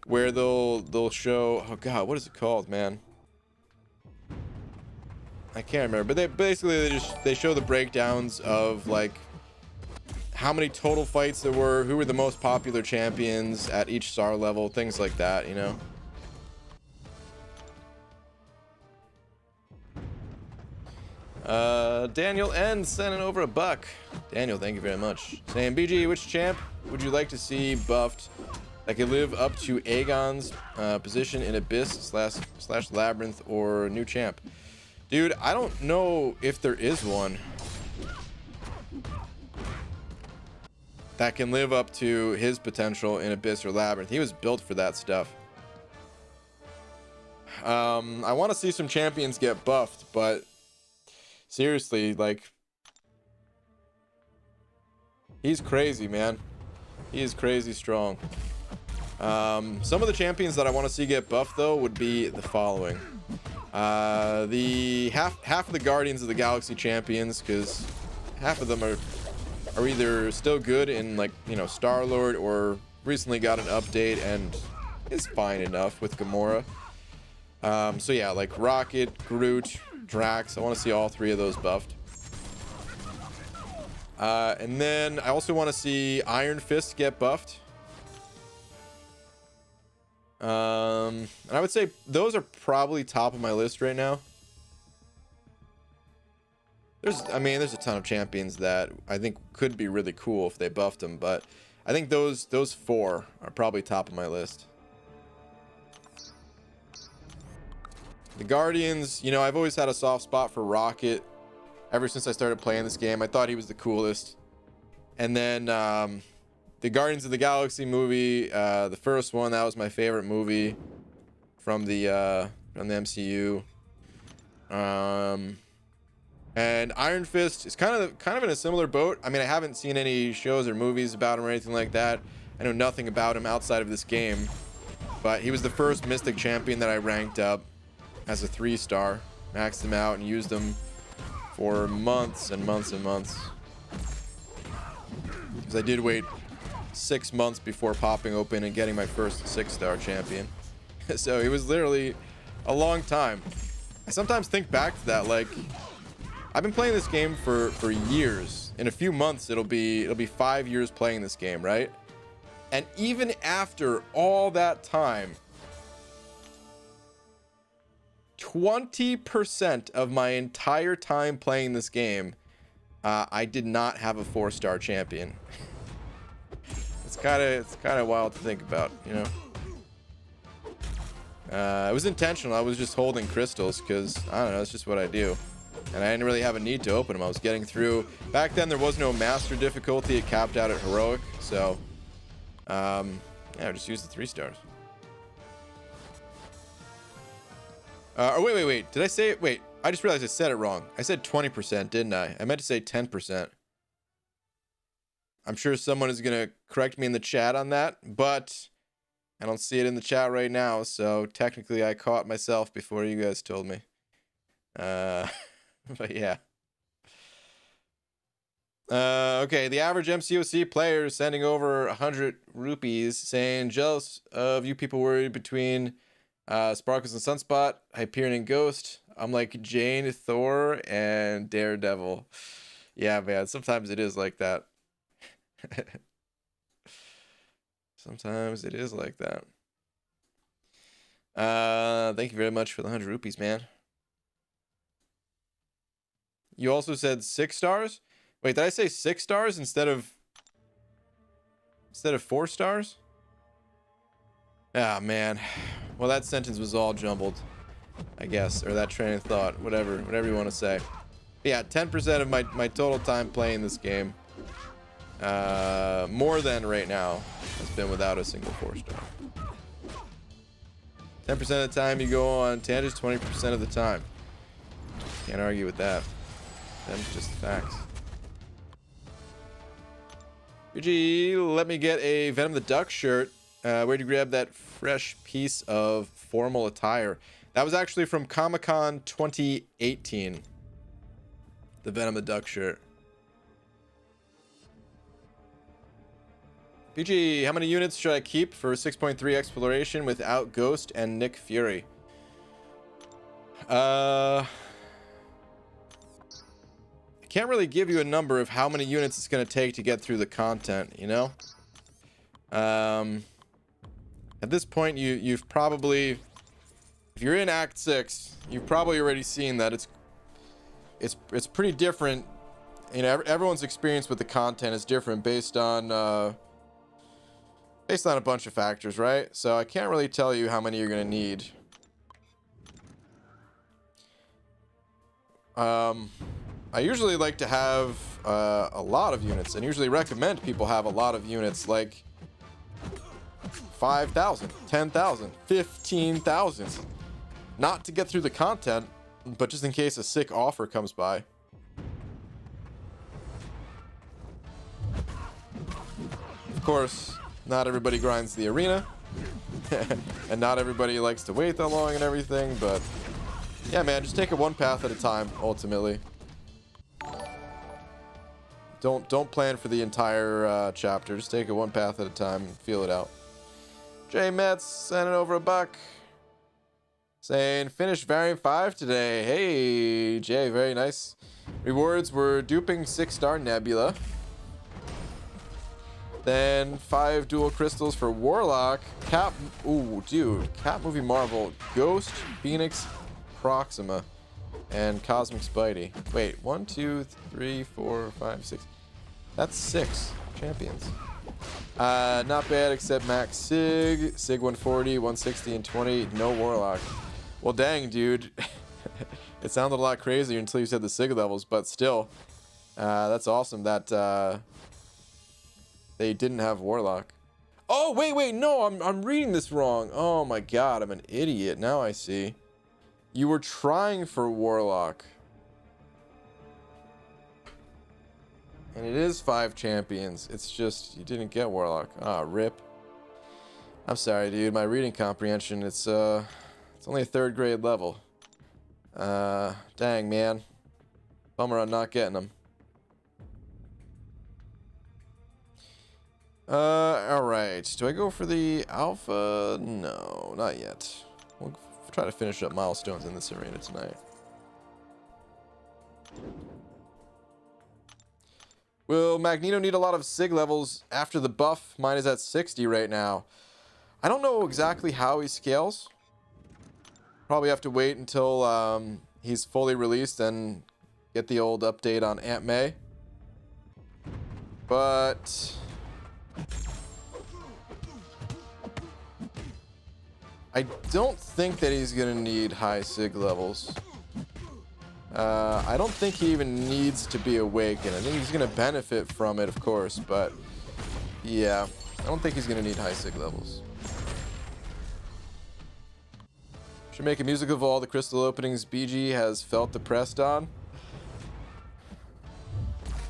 where they'll show, oh god, what is it called, man? I can't remember, but they show the breakdowns of like how many total fights there were, who were the most popular champions at each star level, things like that, you know. Daniel N sending over a buck. Daniel, thank you very much. Saying, BG, which champ would you like to see buffed that could live up to Aegon's position in Abyss slash Labyrinth or new champ? Dude, I don't know if there is one that can live up to his potential in Abyss or Labyrinth. He was built for that stuff. I want to see some champions get buffed, but seriously, like, he's crazy, man. He is crazy strong. Some of the champions that I want to see get buffed though would be the following. The half of the Guardians of the Galaxy champions, because half of them are either still good in, like, you know, Star-Lord, or recently got an update and is fine enough with Gamora. So yeah, like Rocket, Groot, Drax, I want to see all three of those buffed. And then I also want to see Iron Fist get buffed. And I would say those are probably top of my list right now. There's a ton of champions that I think could be really cool if they buffed them, but I think those four are probably top of my list. The Guardians, you know, I've always had a soft spot for Rocket ever since I started playing this game. I thought he was the coolest. And then the Guardians of the Galaxy movie, the first one, that was my favorite movie from the MCU. And Iron Fist is kind of in a similar boat. I mean, I haven't seen any shows or movies about him or anything like that. I know nothing about him outside of this game, but he was the first Mystic champion that I ranked up as a 3-star, maxed him out and used him for months and months and months, because I did wait 6 months before popping open and getting my first 6-star champion. So it was literally a long time. I sometimes think back to that, like, I've been playing this game for years. In a few months it'll be 5 years playing this game, right? And even after all that time, 20% of my entire time playing this game, I did not have a 4-star champion. It's kind of wild to think about, you know. It was intentional. I was just holding crystals because, I don't know, it's just what I do. And I didn't really have a need to open them. I was getting through. Back then, there was no master difficulty. It capped out at heroic. So, yeah, I just used the 3 stars. Wait. Did I say it? Wait, I just realized I said it wrong. I said 20%, didn't I? I meant to say 10%. I'm sure someone is going to correct me in the chat on that, but I don't see it in the chat right now. So technically I caught myself before you guys told me. But yeah. Okay, the average MCOC player is sending over 100 rupees saying, jealous of you people worried between Sparkles and Sunspot, Hyperion and Ghost. I'm like Jane, Thor, and Daredevil. Yeah, man, sometimes it is like that. Sometimes it is like that. Thank you very much for the 100 rupees, man. You also said 6 stars? Wait, did I say 6 stars instead of 4 stars? Ah, man. Well, that sentence was all jumbled, I guess, or that train of thought, whatever you want to say. But yeah, 10% of my total time playing this game, more than right now, has been without a single 4-star. 10% of the time you go on tangents, 20% of the time. Can't argue with that. That's just the facts. BG, let me get a Venom the Duck shirt. Where'd you grab that fresh piece of formal attire? That was actually from Comic-Con 2018. The Venom the Duck shirt. BG, how many units should I keep for 6.3 exploration without Ghost and Nick Fury? I can't really give you a number of how many units it's going to take to get through the content, you know? At this point, you've probably, if you're in Act 6, you've probably already seen that it's pretty different. You know, everyone's experience with the content is different based on a bunch of factors, right? So I can't really tell you how many you're going to need. I usually like to have a lot of units, and usually recommend people have a lot of units, like 5,000, 10,000, 15,000. Not to get through the content, but just in case a sick offer comes by. course, not everybody grinds the arena. And not everybody likes to wait that long and everything, but yeah, man, just take it one path at a time, ultimately. Don't plan for the entire chapter. Just take it one path at a time and feel it out. Jay Metz sending over $1. Saying, finished Variant 5 today. Hey, Jay, very nice. Rewards were duping 6-star Nebula. Then 5 dual crystals for Warlock. Ooh, dude. Cat Movie Marvel. Ghost, Phoenix, Proxima, and Cosmic Spidey. Wait, 1, 2, 3, 4, 5, 6. That's 6 champions. Not bad except Max Sig. Sig 140, 160, and 20. No Warlock. Well, dang, dude. It sounded a lot crazier until you said the Sig levels, but still. That's awesome that they didn't have Warlock. Oh, wait, no, I'm reading this wrong. Oh my god, I'm an idiot. Now I see. You were trying for Warlock. And it is 5 champions. It's just, you didn't get Warlock. Ah, rip. I'm sorry, dude. My reading comprehension, it's only a 3rd grade level. Dang, man. Bummer on not getting them. Alright. Do I go for the alpha? No, not yet. We'll try to finish up milestones in this arena tonight. Will Magneto need a lot of Sig levels after the buff? Mine is at 60 right now. I don't know exactly how he scales. Probably have to wait until he's fully released and get the old update on Aunt May. But I don't think that he's gonna need high Sig levels. I don't think he even needs to be awakened. I think he's gonna benefit from it, of course, but yeah, I don't think he's gonna need high Sig levels. Should make a music of all the crystal openings BG has felt depressed on.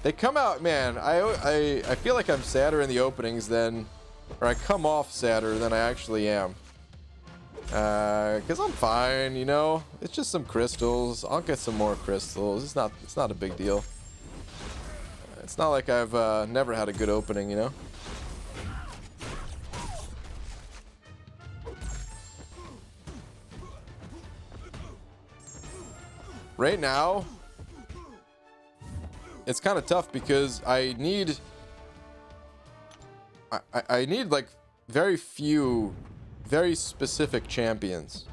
They come out, man. I feel like I'm sadder in the openings than, or I come off sadder than I actually am. Cause I'm fine, you know. It's just some crystals. I'll get some more crystals. It's not a big deal. It's not like I've never had a good opening, you know. Right now, it's kind of tough because I need like very few, very specific champions.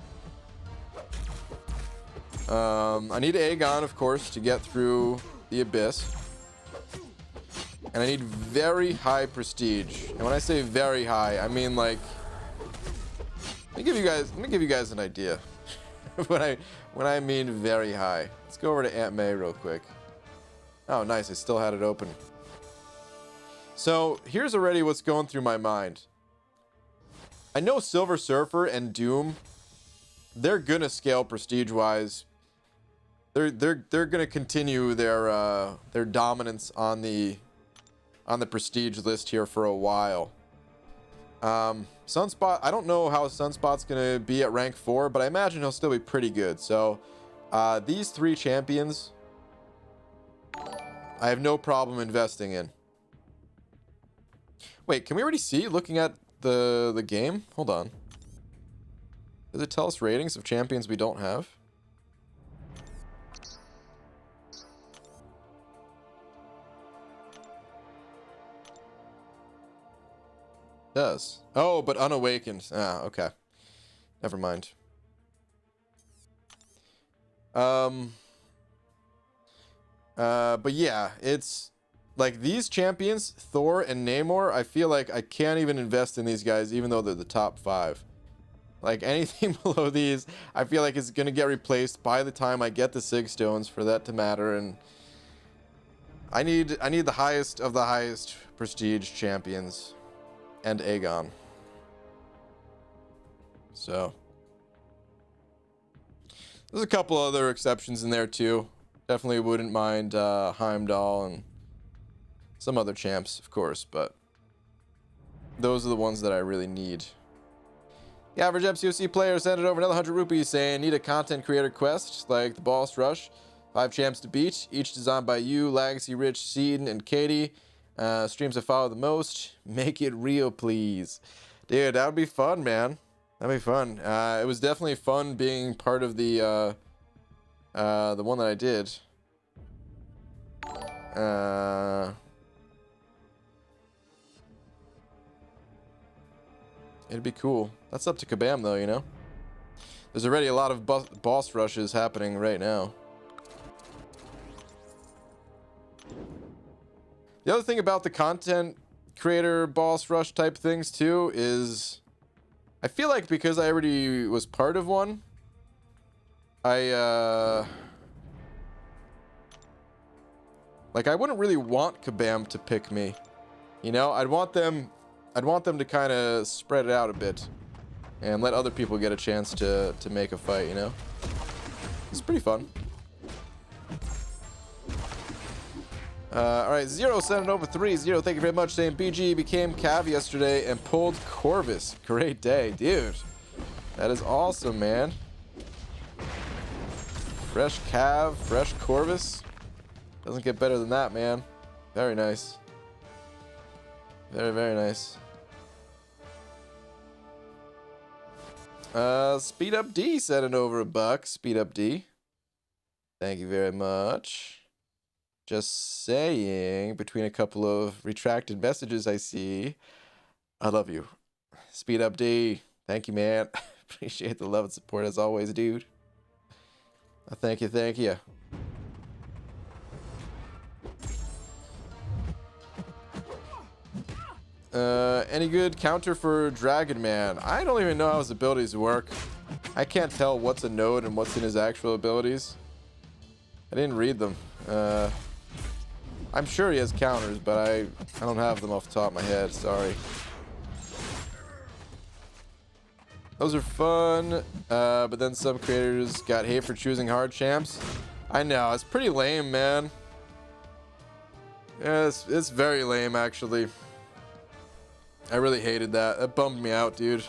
I need Aegon, of course, to get through the Abyss. And I need very high prestige. And when I say very high, I mean like, let me give you guys an idea. when I mean very high. Let's go over to Aunt May real quick. Oh, nice. I still had it open. So here's already what's going through my mind. I know Silver Surfer and Doom, they're gonna scale prestige-wise. They're gonna continue their dominance on the prestige list here for a while. Sunspot, I don't know how Sunspot's gonna be at rank 4, but I imagine he'll still be pretty good. So these 3 champions I have no problem investing in. Wait, can we already see looking at the game? Hold on. Does it tell us ratings of champions we don't have? It does. Oh, but unawakened. Ah, okay. Never mind. But yeah, it's like these champions, Thor and Namor, I feel like I can't even invest in these guys even though they're the top 5. Like anything below these, I feel like it's gonna get replaced by the time I get the Sig Stones for that to matter, and I need the highest of the highest prestige champions and Aegon. So there's a couple other exceptions in there too. Definitely wouldn't mind Heimdall and some other champs, of course, but those are the ones that I really need. The average MCOC player sent it over another 100 rupees saying, need a content creator quest like the Boss Rush. 5 champs to beat, each designed by you, Legacy, Rich, Seaton, and Katie. Streams I follow the most. Make it real, please. Dude, that would be fun, man. That'd be fun. It was definitely fun being part of the one that I did. It'd be cool. That's up to Kabam, though, you know? There's already a lot of boss rushes happening right now. The other thing about the content creator boss rush type things, too, is I feel like because I already was part of one, I wouldn't really want Kabam to pick me. You know, I'd want them to kind of spread it out a bit and let other people get a chance to make a fight, you know? It's pretty fun. Alright, Zero sent it over 3. Zero, thank you very much, saying BG became Cav yesterday and pulled Corvus. Great day, dude. That is awesome, man. Fresh Cav, fresh Corvus. Doesn't get better than that, man. Very nice. Very, very nice. Speed Up D sent it over $1. Speed Up D. Thank you very much. Just saying, between a couple of retracted messages I see, I love you. Speed Up D. Thank you, man. Appreciate the love and support as always, dude. Thank you, thank you. Any good counter for Dragon Man? I don't even know how his abilities work. I can't tell what's a node and what's in his actual abilities. I didn't read them. I'm sure he has counters, but I don't have them off the top of my head. Sorry. Those are fun, but then some creators got hate for choosing hard champs. I know, it's pretty lame, man. Yeah, it's very lame, actually. I really hated that. That bummed me out, dude.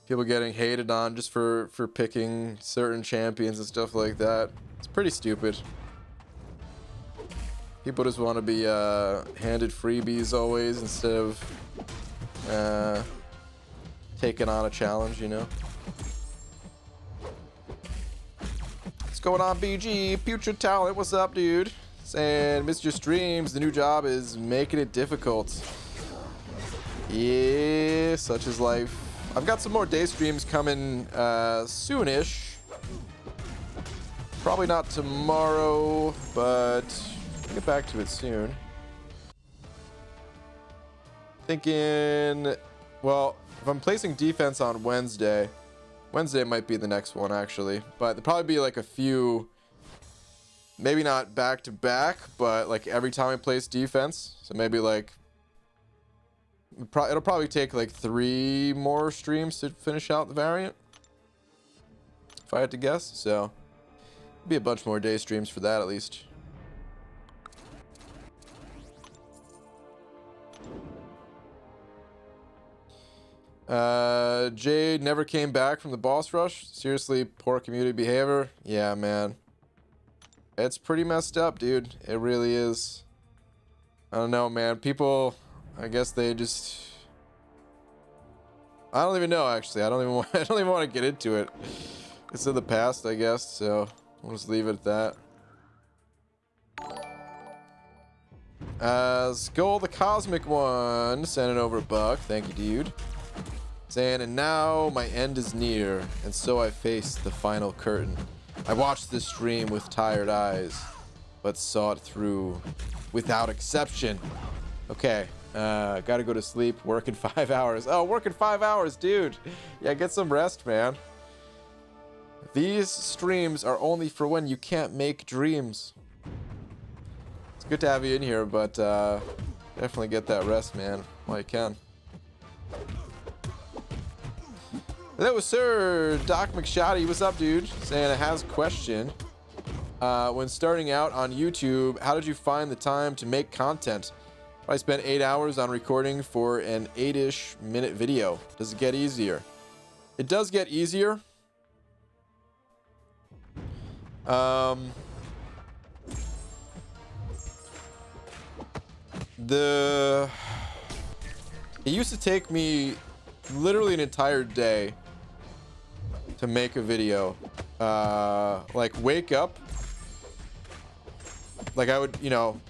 People getting hated on just for picking certain champions and stuff like that. It's pretty stupid. People just want to be handed freebies always instead of taking on a challenge, you know? What's going on, BG? Future Talent, what's up, dude? Saying, Mr. Streams, the new job is making it difficult. Yeah, such is life. I've got some more day streams coming soonish. Probably not tomorrow, but I'll get back to it soon. Thinking, well, if I'm placing defense on Wednesday might be the next one, actually. But there'll probably be like a few, maybe not back to back, but like every time I place defense. So maybe like, it'll probably take like 3 more streams to finish out the variant, if I had to guess. So be a bunch more day streams for that at least. Jade never came back from the boss rush. Seriously, poor community behavior. Yeah, man. It's pretty messed up, dude. It really is. I don't know, man. People, I guess they just, I don't even know, actually. I don't even want to get into it. It's in the past, I guess, so we'll just leave it at that. Skull the Cosmic One sent it over $1. Thank you, dude. Saying, and now my end is near, and so I face the final curtain. I watched this stream with tired eyes, but saw it through without exception. Okay, gotta go to sleep, work in 5 hours. Oh, work in 5 hours, dude. Yeah, get some rest, man. These streams are only for when you can't make dreams. It's good to have you in here, but definitely get that rest, man, while you can. Hello, sir. Doc McShotty, what's up, dude? Saying, it has a question. When starting out on YouTube, how did you find the time to make content? I spent 8 hours on recording for an 8-ish minute video. Does it get easier? It does get easier. It used to take me literally an entire day to make a video. Like wake up, like I would, you know,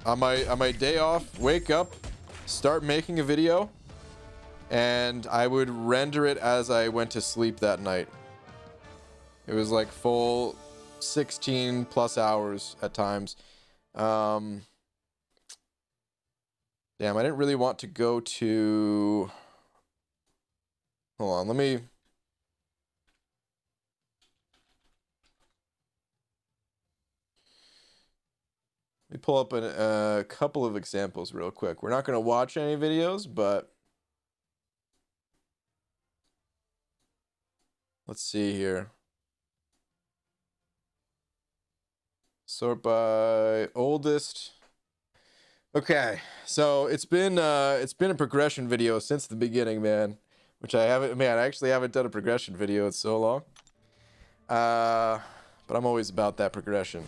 on my day off, wake up, start making a video, and I would render it as I went to sleep that night. It was like full 16 plus hours at times. Damn, I didn't really want to go to... Hold on, let me pull up a couple of examples real quick. We're not going to watch any videos, but let's see here. Sort by oldest. Okay, so it's been a progression video since the beginning, man. Which I haven't, man. I actually haven't done a progression video in so long. But I'm always about that progression.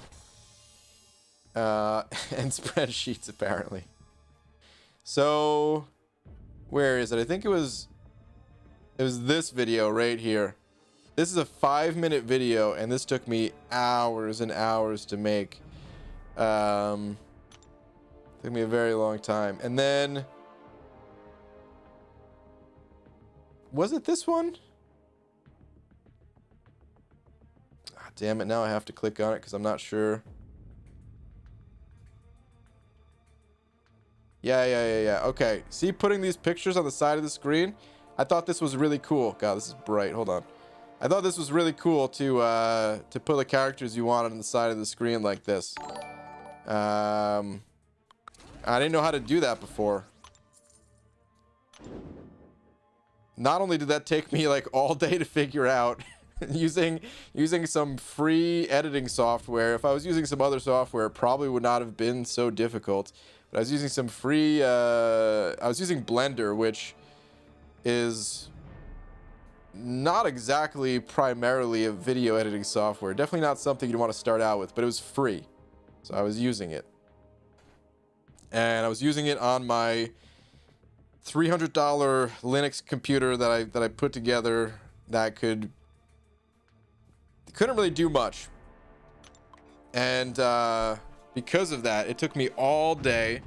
And spreadsheets apparently. So, where is it? I think it was this video right here. This is a 5-minute video, and this took me hours and hours to make. Took me a very long time. And then, was it this one? Ah, damn it, now I have to click on it because I'm not sure. Yeah. Okay, see, putting these pictures on the side of the screen, I thought this was really cool. God, this is bright. Hold on. I thought this was really cool to put the characters you wanted on the side of the screen like this. I didn't know how to do that before. Not only did that take me like all day to figure out, using some free editing software. If I was using some other software, it probably would not have been so difficult. But I was using some free, I was using Blender, which is not exactly primarily a video editing software. Definitely not something you want to start out with, but it was free. So I was using it. And I was using it on my $300 Linux computer that I put together that couldn't really do much. And because of that, it took me all day.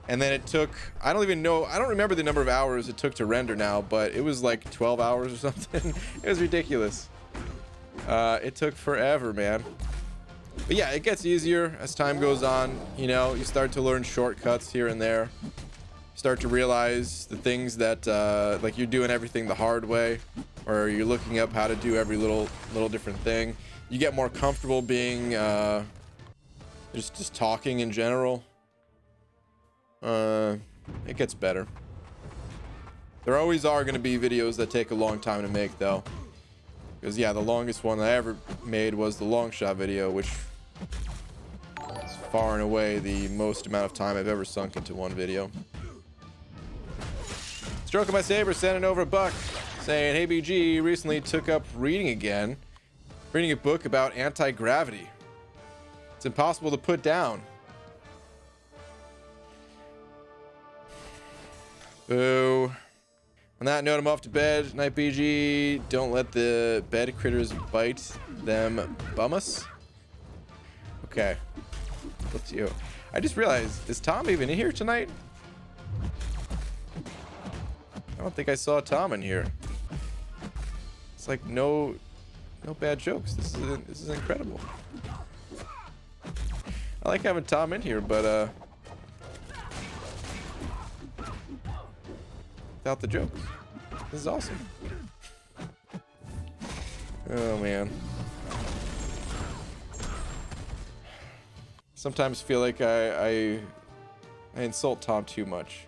And then it took, I don't remember the number of hours it took to render now, but it was like 12 hours or something. It was ridiculous. It took forever, man. But yeah, it gets easier as time goes on. You know, you start to learn shortcuts here and there. Start to realize the things that, like you're doing everything the hard way, or you're looking up how to do every little different thing. You get more comfortable being, just talking in general. It gets better. There always are going to be videos that take a long time to make, though. Because, yeah, the longest one I ever made was the long shot video, which is far and away the most amount of time I've ever sunk into one video. Stroking my saber, sending over a buck, saying, "Hey BG, recently took up reading again. Reading a book about anti-gravity. It's impossible to put down. Boo. On that note, I'm off to bed. Night BG. Don't let the bed critters bite them bum us." Okay. Let's you. I just realized, is Tom even in here tonight? I don't think I saw Tom in here. It's like no bad jokes. This is incredible. I like having Tom in here, but without the jokes. This is awesome. Oh man. Sometimes feel like I insult Tom too much.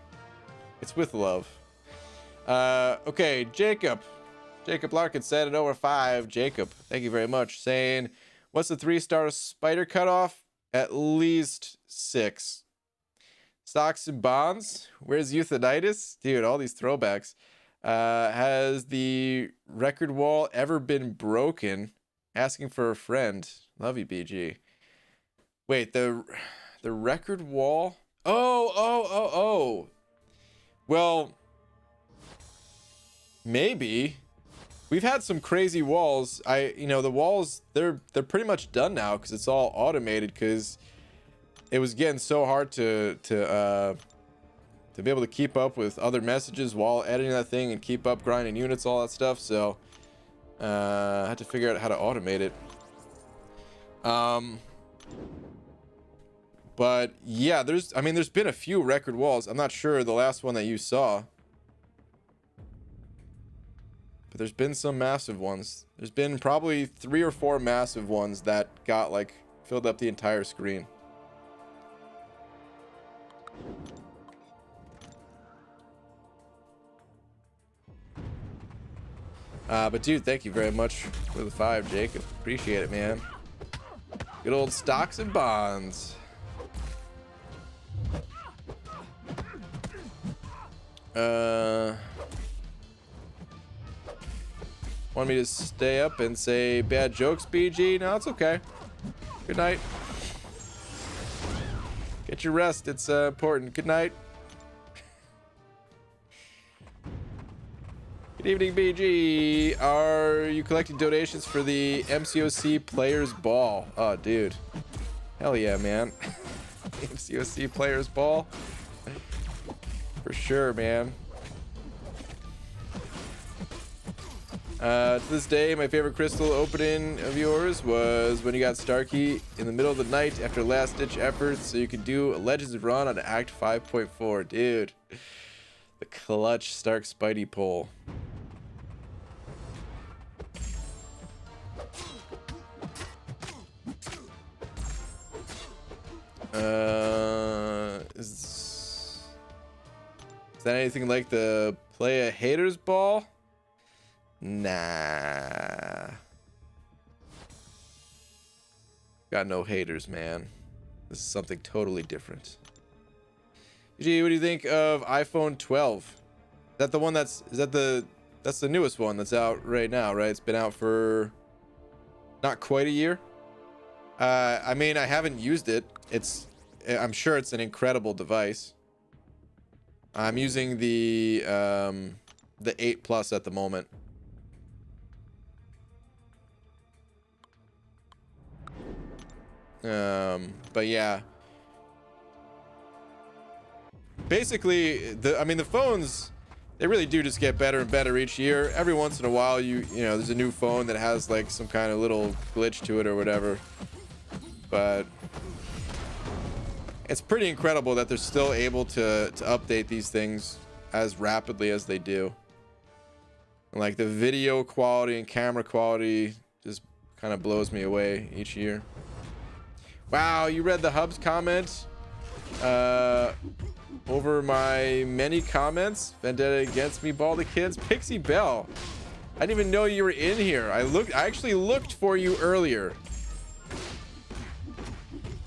It's with love. Okay, Jacob Larkin said it over 5. Jacob, thank you very much. Saying, what's the 3-star spider cutoff? At least 6. Stocks and bonds. Where's Euthanitis? Dude, all these throwbacks. Has the record wall ever been broken? Asking for a friend. Love you, BG. Wait, the record wall? Oh. Well, maybe. We've had some crazy walls. The walls, they're pretty much done now because it's all automated, because it was getting so hard to be able to keep up with other messages while editing that thing and keep up grinding units, all that stuff. So I had to figure out how to automate it. But yeah, there's been a few record walls. I'm not sure the last one that you saw, but there's been some massive ones. There's been probably 3 or 4 massive ones that got like filled up the entire screen. But dude, thank you very much for the 5, Jacob. Appreciate it, man. Good old stocks and bonds. Want me to stay up and say bad jokes, BG? No, it's okay. Good night. Get your rest. It's important. Good night. Good evening, BG. Are you collecting donations for the MCOC Players Ball? Oh, dude. Hell yeah, man. MCOC Players Ball. For sure, man. To this day, my favorite crystal opening of yours was when you got Starkey in the middle of the night after last-ditch efforts so you could do a Legends run on Act 5.4. Dude. The clutch Stark Spidey pull. Is that anything like the play a haters ball? Nah. Got no haters, man. This is something totally different. Gee, what do you think of iPhone 12? Is that the one that's the newest one that's out right now, right? It's been out for not quite a year. I mean, I haven't used it. I'm sure it's an incredible device. I'm using the 8 Plus at the moment. But yeah. Basically, the phones, they really do just get better and better each year. Every once in a while, there's a new phone that has like some kind of little glitch to it or whatever. But it's pretty incredible that they're still able to update these things as rapidly as they do. And like the video quality and camera quality just kind of blows me away each year. Wow, you read the Hubs comment over my many comments. Vendetta against me, Baldy Kids. Pixie Bell, I didn't even know you were in here. I actually looked for you earlier,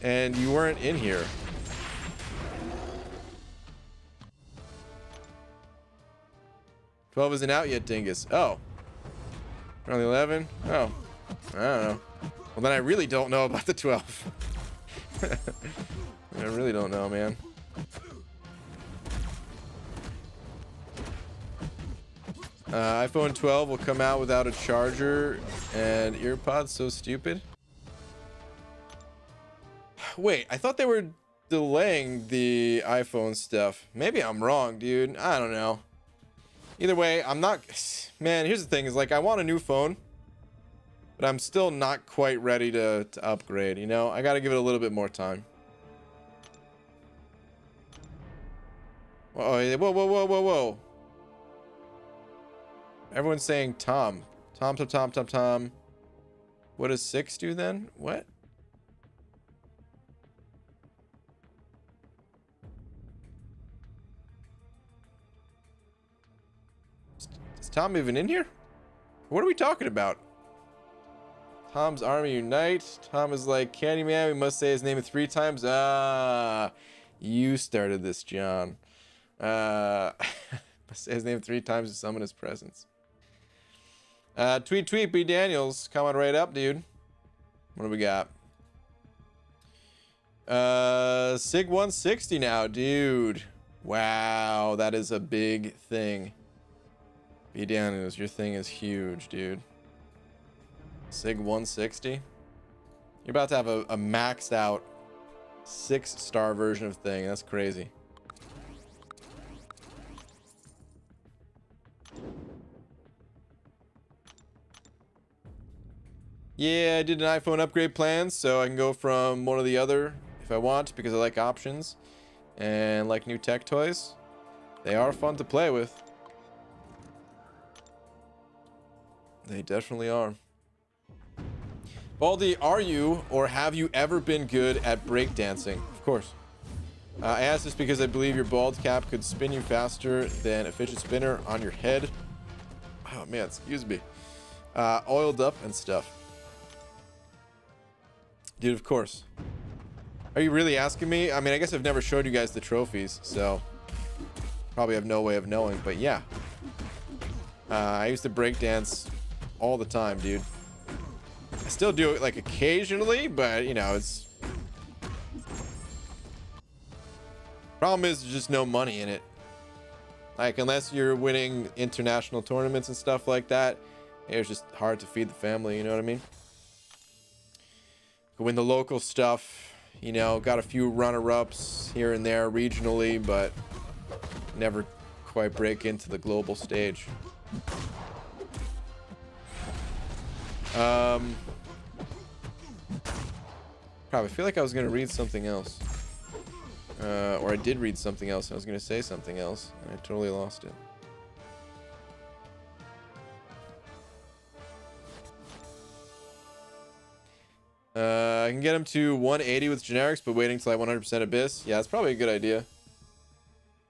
and you weren't in here. "12 isn't out yet, Dingus." Oh, only 11. Oh, I don't know. Well, then I really don't know about the 12. I really don't know, man. iPhone 12 will come out without a charger and earpods. So stupid. Wait, I thought they were delaying the iPhone stuff. Maybe I'm wrong, dude. I don't know. Either way, I'm not... Man, here's the thing. Is like, I want a new phone, but I'm still not quite ready to upgrade, you know? I gotta give it a little bit more time. Whoa. Everyone's saying Tom. Tom. What does 6 do then? What? Is Tom even in here? What are we talking about? Tom's Army Unite. Tom is like, Candyman, we must say his name 3 times. Ah. You started this, John. Say his name 3 times to summon his presence. Tweet, B. Daniels. Coming right up, dude. What do we got? Sig 160 now, dude. Wow, that is a big thing. B. Daniels, your thing is huge, dude. Sig 160. You're about to have a maxed out 6-star version of thing. That's crazy. Yeah, I did an iPhone upgrade plan, so I can go from one to the other if I want, because I like options and like new tech toys. They are fun to play with. They definitely are. Baldy, are you or have you ever been good at breakdancing? Of course. I asked this because I believe your bald cap could spin you faster than a fidget spinner on your head. Oh man, excuse me. Oiled up and stuff. Dude, of course. Are you really asking me? I mean, I guess I've never showed you guys the trophies, so probably have no way of knowing, but yeah. I used to breakdance all the time, dude. I still do it like occasionally, but you know, it's problem is there's just no money in it. Like unless you're winning international tournaments and stuff like that, it's just hard to feed the family, you know what I mean? Win the local stuff, you know, got a few runner-ups here and there regionally, but never quite break into the global stage. Probably feel like I was gonna read something else, or I did read something else. I was gonna say something else, and I totally lost it. I can get him to 180 with generics, but waiting till I 100% Abyss. Yeah, it's probably a good idea.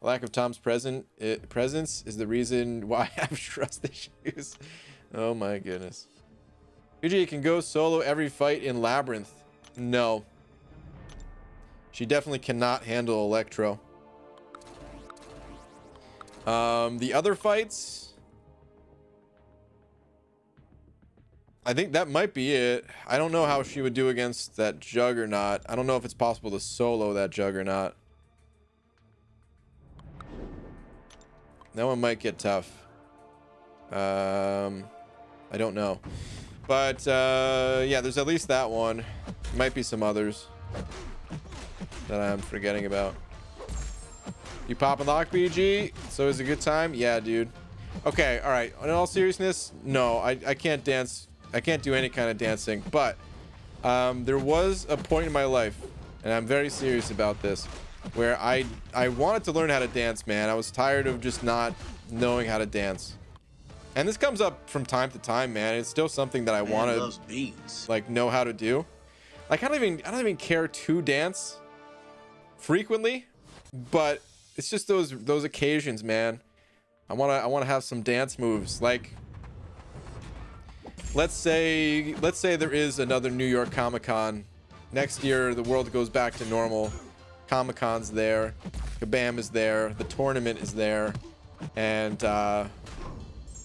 Lack of Tom's presence is the reason why I have trust issues. Oh my goodness. PG can go solo every fight in Labyrinth. No. She definitely cannot handle Electro. The other fights, I think that might be it. I don't know how she would do against that Juggernaut. I don't know if it's possible to solo that Juggernaut. That one might get tough. I don't know. But yeah, there's at least that one. Might be some others that I'm forgetting about. You pop and lock, BG? So is it a good time? Yeah, dude. Okay, all right. In all seriousness, no, I can't dance. I can't do any kind of dancing. But there was a point in my life, and I'm very serious about this, where I wanted to learn how to dance, man. I was tired of just not knowing how to dance. And this comes up from time to time, man. It's still something that I want to like know how to do. Like I don't even care to dance frequently, but it's just those occasions, man. I want to have some dance moves. Like let's say there is another New York Comic-Con next year. The world goes back to normal. Comic-Con's there, Kabam is there, the tournament is there, and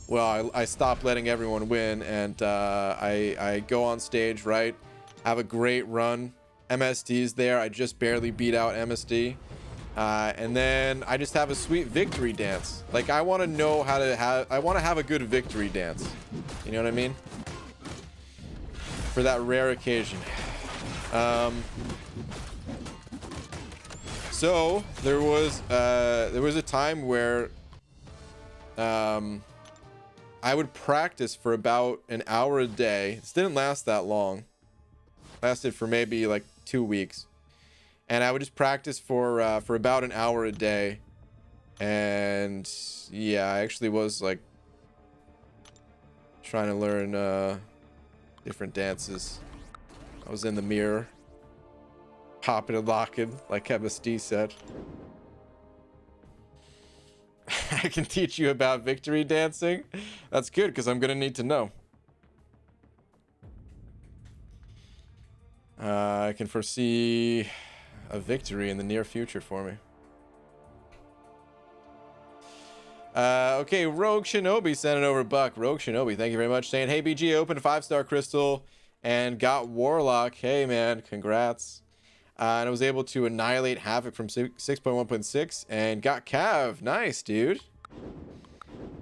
well, I stop letting everyone win, and I go on stage, right? Have a great run. MSD's there. I just barely beat out MSD. And then I just have a sweet victory dance. Like, I want to know how to I want to have a good victory dance. You know what I mean? For that rare occasion. So there was a time where I would practice for about an hour a day. This didn't last that long. Lasted for maybe like 2 weeks. And I would just practice for about an hour a day. And yeah, I actually was like trying to learn different dances. I was in the mirror, popping and locking, like MSD said. I can teach you about victory dancing. That's good, because I'm gonna need to know. I can foresee a victory in the near future for me. Okay, Rogue Shinobi sending over a buck. Rogue Shinobi, thank you very much. Saying, hey, BG, opened a 5-star crystal and got Warlock. Hey, man, congrats. And I was able to annihilate Havoc from 6.1.6 and got Cav. Nice, dude.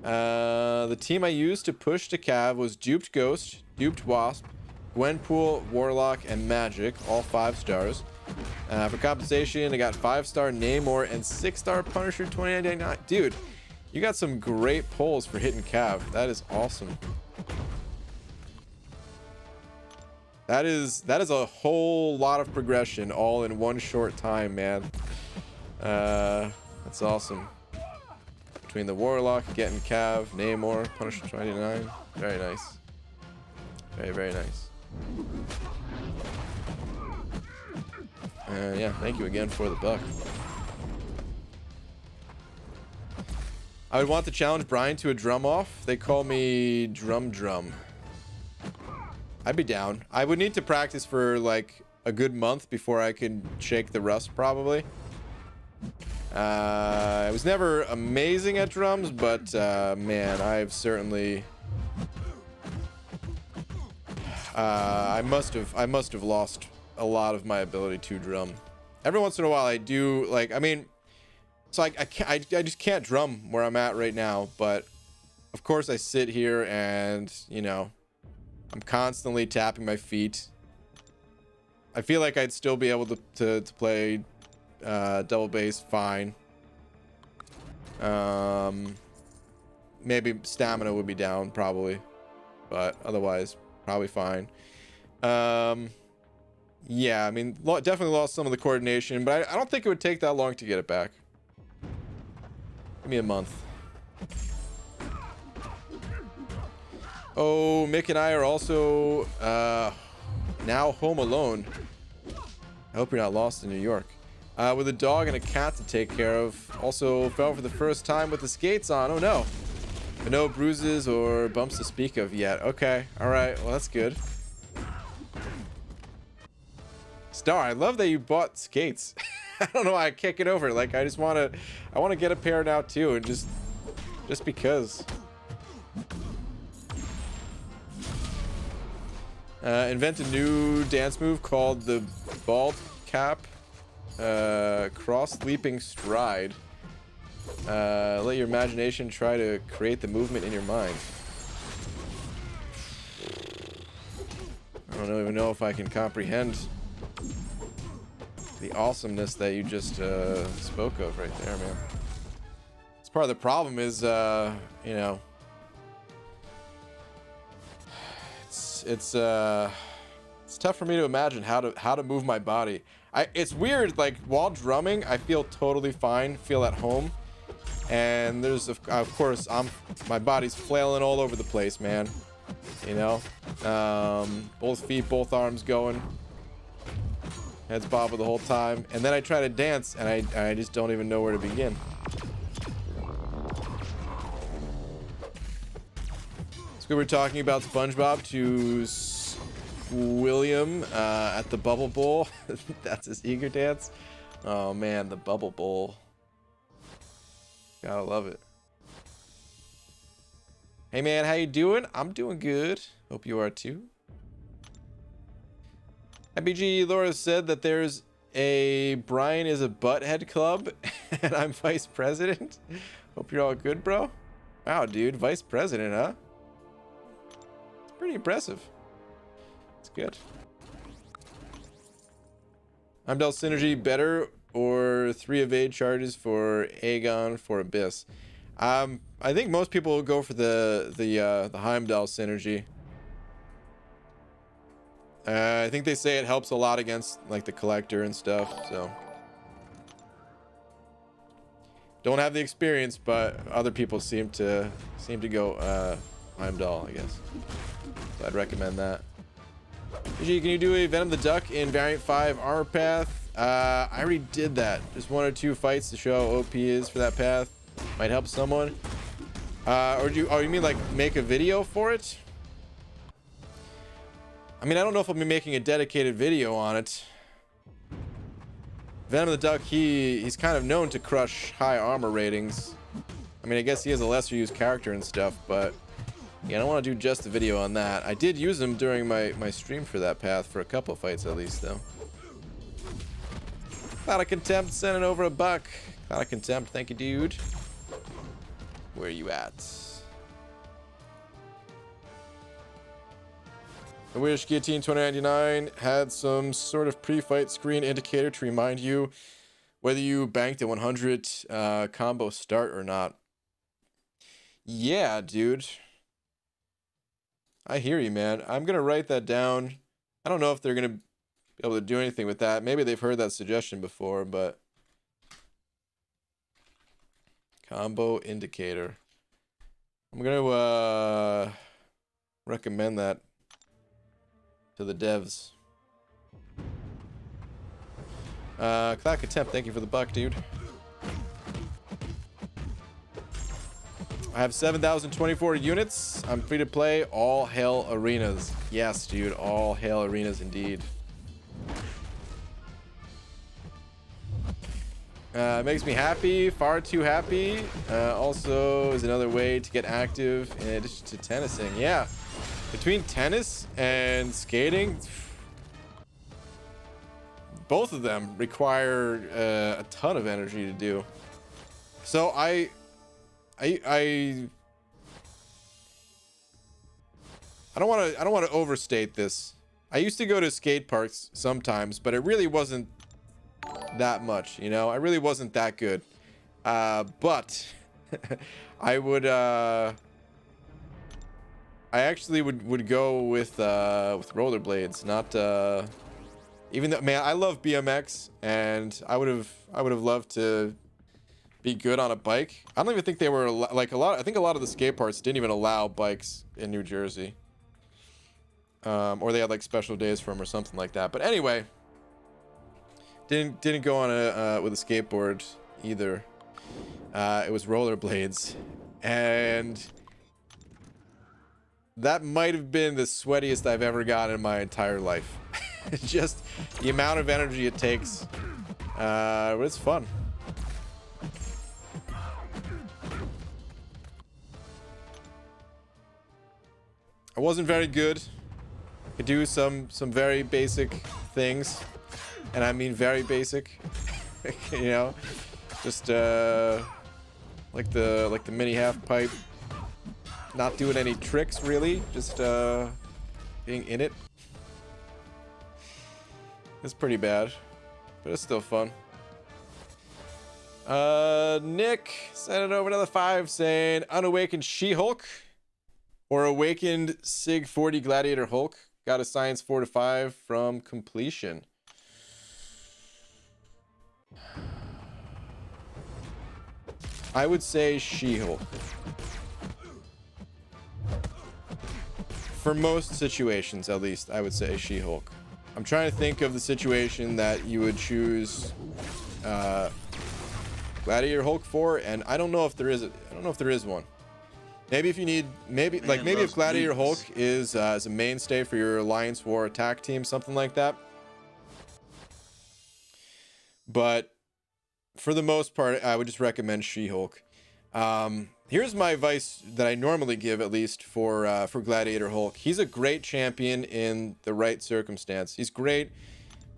The team I used to push to Cav was Duped Ghost, Duped Wasp, Gwenpool, Warlock, and Magic, all 5 stars. For compensation, I got 5-star Namor and 6-star Punisher 2099. Dude, you got some great pulls for hitting Cav. That is awesome. That is a whole lot of progression all in one short time, man. That's awesome. Between the Warlock, getting Cav, Namor, Punisher 29. Very nice. Very, very nice. Yeah, thank you again for the buck. I would want to challenge Brian to a drum off. They call me Drum. I'd be down. I would need to practice for like a good month before I could shake the rust, probably. I was never amazing at drums, but man, I've certainly I must have lost a lot of my ability to drum. Every once in a while I do, like, I mean, so I just can't drum where I'm at right now, but of course I sit here and, you know, I'm constantly tapping my feet. I feel like I'd still be able to play double bass fine. Maybe stamina would be down probably, but otherwise probably fine. Yeah, I mean, definitely lost some of the coordination, but I don't think it would take that long to get it back. Give me a month. Oh, Mick and I are also now home alone. I hope you're not lost in New York. With a dog and a cat to take care of. Also fell for the first time with the skates on. Oh no. But no bruises or bumps to speak of yet. Okay. Alright. Well, that's good. Star, I love that you bought skates. I don't know why I can't get over it. Like, I want to get a pair now too, and just because. Invent a new dance move called the bald cap cross leaping stride. Let your imagination try to create the movement in your mind. I don't even know if I can comprehend the awesomeness that you just spoke of right there, man. It's part of the problem is, you know, it's tough for me to imagine how to move my body. It's weird, like while drumming I feel totally fine, feel at home, and there's of course my body's flailing all over the place, man, you know. Both feet, both arms going, heads bobbing the whole time, and then I try to dance and I just don't even know where to begin. We were talking about SpongeBob to William at the Bubble Bowl. That's his eager dance. Oh man, the Bubble Bowl. Gotta love it. Hey man, how you doing? I'm doing good. Hope you are too. IBG Laura said that there's a Brian is a butthead club and I'm vice president. Hope you're all good, bro. Wow, dude, vice president, huh? Pretty impressive. It's good. Heimdall Synergy better or 3 evade charges for Aegon for Abyss? I think most people will go for the Heimdall Synergy. I think they say it helps a lot against like the Collector and stuff, so don't have the experience, but other people seem to go Heimdall, I guess. So I'd recommend that. Usually, can you do a Venom the Duck in Variant 5 Armor Path? I already did that. Just 1 or 2 fights to show how OP is for that path. Might help someone. Or you mean like make a video for it? I mean, I don't know if I'll be making a dedicated video on it. Venom the Duck, he's kind of known to crush high armor ratings. I mean, I guess he has a lesser used character and stuff, but yeah, I don't want to do just a video on that. I did use him during my stream for that path for a couple fights at least, though. Cloud of Contempt sending over $1. Cloud of Contempt, thank you, dude. Where are you at? The Wish Guillotine 2099 had some sort of pre-fight screen indicator to remind you whether you banked a 100 combo start or not. Yeah, dude. I hear you, man. I'm going to write that down. I don't know if they're going to be able to do anything with that. Maybe they've heard that suggestion before, but... Combo indicator. I'm going to recommend that to the devs. Cloud Contempt, thank you for the $1, dude. I have 7,024 units. I'm free to play. All hail arenas. Yes, dude. All hail arenas indeed. It makes me happy. Far too happy. Also is another way to get active in addition to tennising. Yeah. Between tennis and skating, both of them require a ton of energy to do. So I don't want to overstate this. I used to go to skate parks sometimes, but it really wasn't that much, you know. I really wasn't that good. But I would I actually would go with rollerblades, not even though, man, I love BMX, and I would have loved to be good on a bike. I don't even think they were like I think a lot of the skate parks didn't even allow bikes in New Jersey, or they had like special days for them or something like that. But anyway, didn't go on a with a skateboard either. It was rollerblades, and that might have been the sweatiest I've ever gotten in my entire life. Just the amount of energy it takes. But it's fun. I wasn't very good. Could do some very basic things, and I mean very basic. You know, just like the mini half pipe. Not doing any tricks really, just being in it. It's pretty bad, but it's still fun. Nick sent it over another 5 saying Unawakened She-Hulk or Awakened Sig 40 Gladiator Hulk. Got a science 4 to 5 from completion. I would say She-Hulk. For most situations, at least, I would say She-Hulk. I'm trying to think of the situation that you would choose Gladiator Hulk for, and I don't know if there is. I don't know if there is one. Maybe if you need, maybe if Gladiator Hulk is as a mainstay for your Alliance War attack team, something like that. But for the most part, I would just recommend She-Hulk. Here's my advice that I normally give, at least for Gladiator Hulk. He's a great champion in the right circumstance. He's great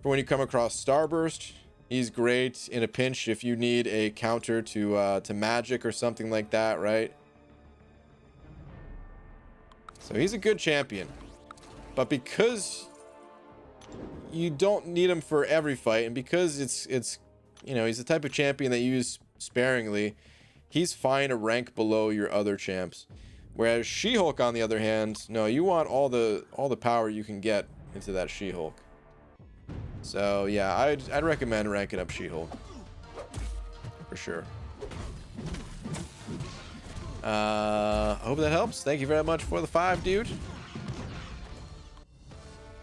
for when you come across Starburst. He's great in a pinch if you need a counter to magic or something like that, right? So he's a good champion. But because you don't need him for every fight, and because it's you know, he's the type of champion that you use sparingly, he's fine a rank below your other champs. Whereas She-Hulk, on the other hand, no, you want all the power you can get into that She-Hulk. So yeah, I'd recommend ranking up She-Hulk for sure. I hope that helps. Thank you very much for the 5, dude.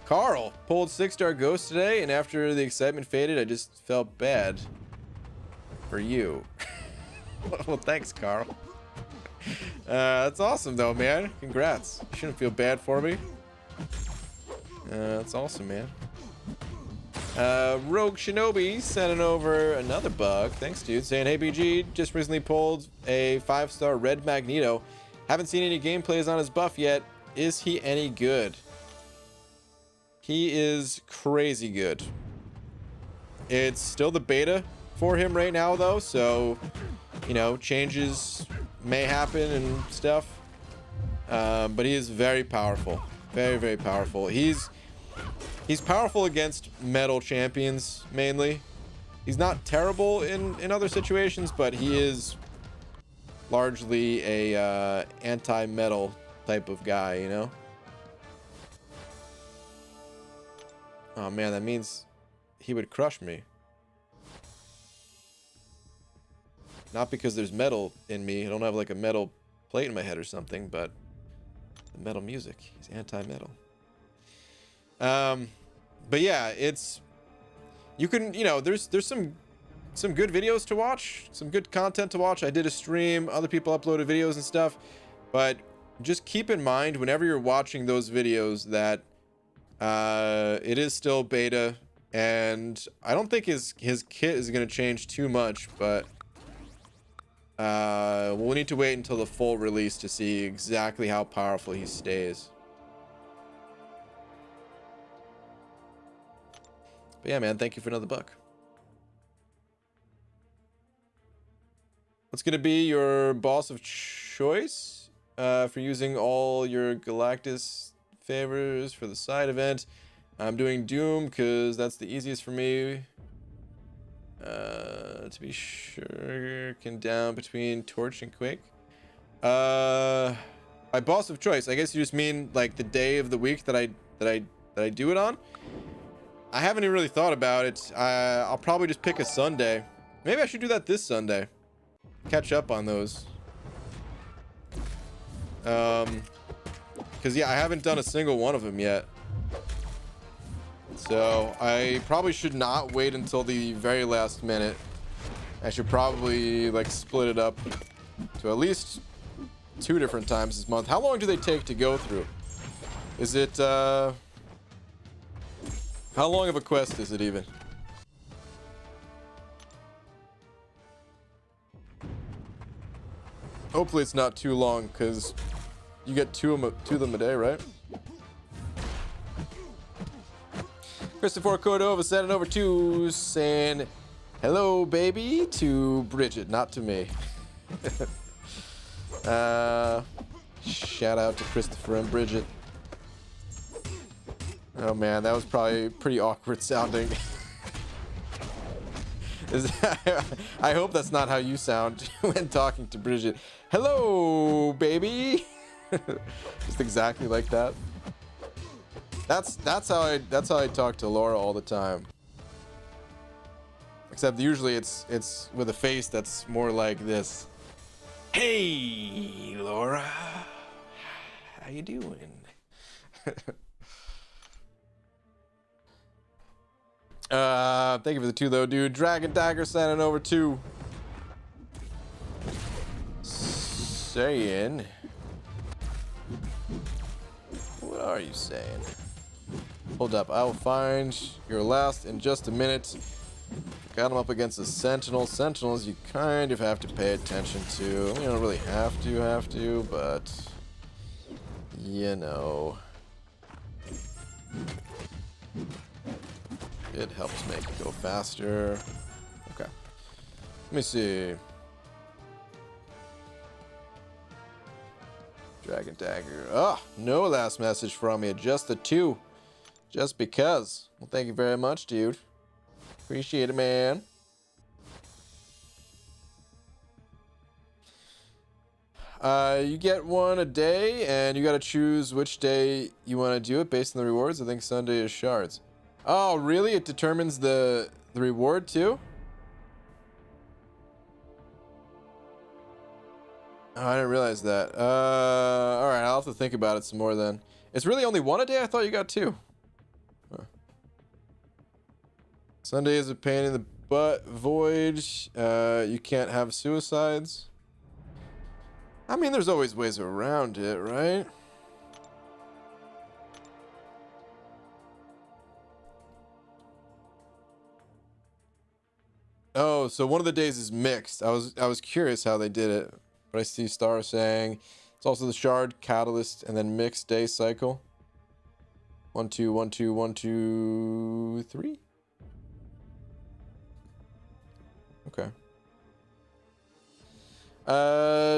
Carl pulled 6-star Ghost today, and after the excitement faded, I just felt bad for you. Well, thanks, Carl. That's awesome, though, man. Congrats. You shouldn't feel bad for me. That's awesome, man. Rogue Shinobi sending over another bug. Thanks, dude. Saying, hey, BG, just recently pulled a 5-star Red Magneto. Haven't seen any gameplays on his buff yet. Is he any good? He is crazy good. It's still the beta for him right now, though, so, you know, changes may happen and stuff. But he is very powerful. Very, very powerful. He's powerful against metal champions, mainly. He's not terrible in other situations, but he is largely a anti-metal type of guy, you know? Oh, man, that means he would crush me. Not because there's metal in me. I don't have, like, a metal plate in my head or something, but the metal music. He's anti-metal. But yeah, it's, you can, you know, there's some good videos to watch, some good content to watch. I did a stream, other people uploaded videos and stuff, but just keep in mind whenever you're watching those videos that it is still beta, and I don't think his kit is going to change too much, but we'll need to wait until the full release to see exactly how powerful he stays. But yeah, man, thank you for another buck. What's going to be your boss of choice for using all your Galactus favors for the side event? I'm doing Doom because that's the easiest for me. To be sure, can down between Torch and Quake. My boss of choice. I guess you just mean like the day of the week that I do it on. I haven't even really thought about it. I'll probably just pick a Sunday. Maybe I should do that this Sunday. Catch up on those. Because yeah, I haven't done a single one of them yet. So I probably should not wait until the very last minute. I should probably like split it up to at least 2 different times this month. How long do they take to go through? Is it how long of a quest is it even? Hopefully it's not too long, because you get two of them a day, right? Christopher Cordova sent it over to saying, hello, baby, to Bridget, not to me. Shout out to Christopher and Bridget. Oh man, that was probably pretty awkward sounding. I hope that's not how you sound when talking to Bridget. Hello, baby. Just exactly like that. That's how I talk to Laura all the time. Except usually it's with a face that's more like this. Hey, Laura. How you doing? Thank you for the 2 though, dude. Dragon Dagger sending over 2. Saying. What are you saying? Hold up, I will find your last in just a minute. Got him up against the Sentinel. Sentinels you kind of have to pay attention to. You don't really have to, but you know. It helps make it go faster. Okay. Let me see. Dragon Dagger. Oh, no last message from you. Just the 2. Just because. Well, thank you very much, dude. Appreciate it, man. You get one a day, and you got to choose which day you want to do it based on the rewards. I think Sunday is shards. Oh, really? It determines the reward too? Oh, I didn't realize that. All right, I'll have to think about it some more then. It's really only one a day? I thought you got 2. Huh. Sunday is a pain in the butt. Void. You can't have suicides. I mean, there's always ways around it, right? Oh, so one of the days is mixed. I was curious how they did it, but I see Star saying it's also the shard, catalyst, and then mixed day cycle. 1 2 1 2 1 2 3. Okay.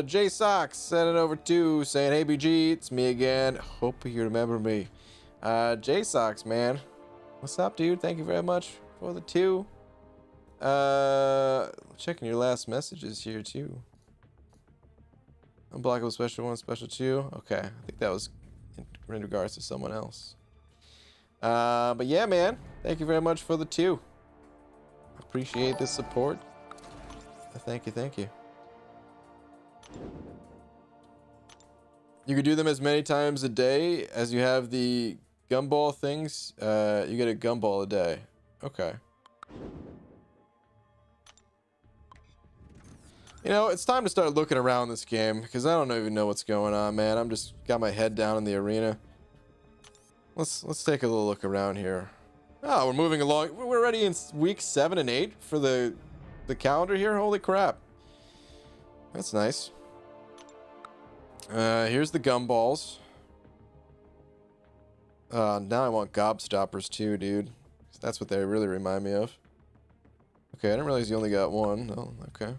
J Sox sent it over to saying, "Hey BG, it's me again. Hope you remember me." J Sox, man, what's up, dude? Thank you very much for the 2. Checking your last messages here too. Unblockable special 1, special 2. Okay, I think that was in regards to someone else. But yeah, man, thank you very much for the 2. Appreciate the support. Thank you, thank you. You could do them as many times a day as you have the gumball things. You get a gumball a day. Okay. You know, it's time to start looking around this game because I don't even know what's going on, man. I'm just got my head down in the arena. Let's take a little look around here. Oh, we're moving along. We're already in week 7 and 8 for the calendar here. Holy crap. That's nice. Here's the gumballs. Now I want gobstoppers too, dude. That's what they really remind me of. Okay, I didn't realize you only got one. Oh, okay.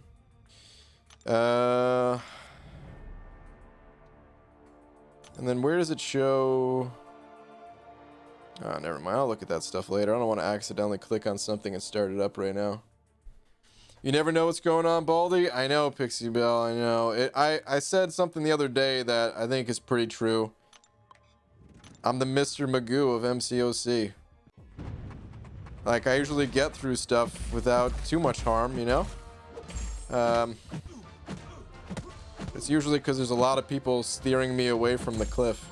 And then where does it show? Oh, never mind. I'll look at that stuff later. I don't want to accidentally click on something and start it up right now. You never know what's going on, Baldy. I know, Pixie Bell. I know. I said something the other day that I think is pretty true. I'm the Mr. Magoo of MCOC. Like, I usually get through stuff without too much harm, you know? It's usually because there's a lot of people steering me away from the cliff.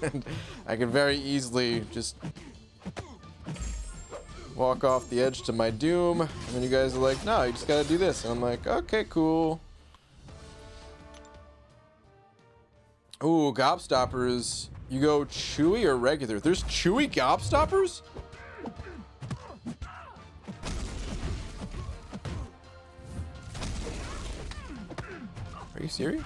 And I can very easily just walk off the edge to my doom, and then you guys are like, no, you just gotta do this. And I'm like, okay, cool. Ooh, gobstoppers. You go chewy or regular? There's chewy gobstoppers? Are you serious?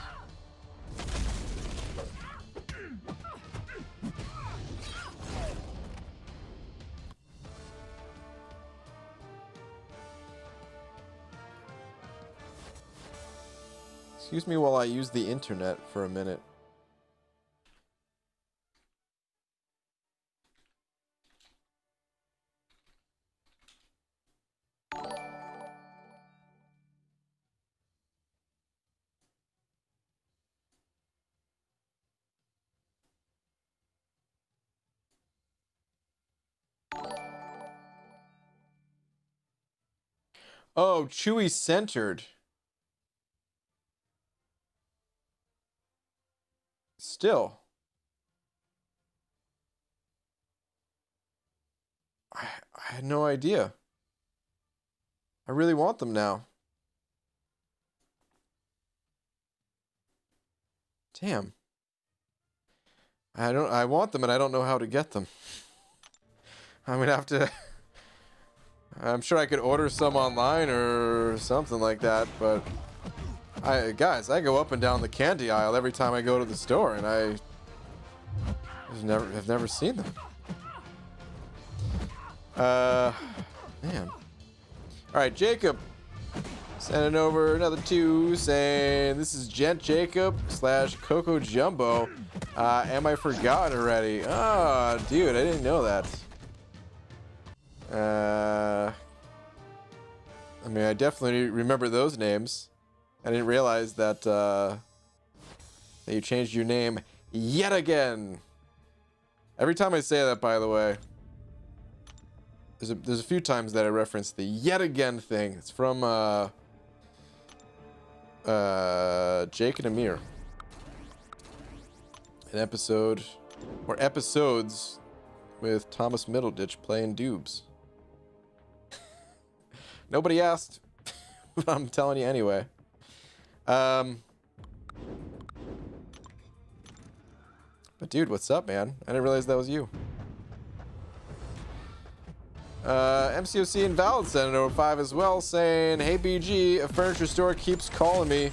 Excuse me while I use the internet for a minute. Oh, Chewy centered. Still. I had no idea. I really want them now. Damn. I want them and I don't know how to get them. I'm gonna have to I'm sure I could order some online or something like that, but guys, I go up and down the candy aisle every time I go to the store, and I have never seen them. Man. All right, Jacob, sending over another 2, saying this is Gent Jacob / Coco Jumbo. Am I forgotten already? Oh, dude, I didn't know that. I mean, I definitely remember those names. I didn't realize that that you changed your name yet again. Every time I say that, by the way, there's a few times that I reference the yet again thing. It's from Jake and Amir. An episode or episodes with Thomas Middleditch playing Doobs. Nobody asked, but I'm telling you anyway. But dude, what's up, man? I didn't realize that was you. MCOC Invalid sent over 5 as well, saying, "Hey BG, a furniture store keeps calling me.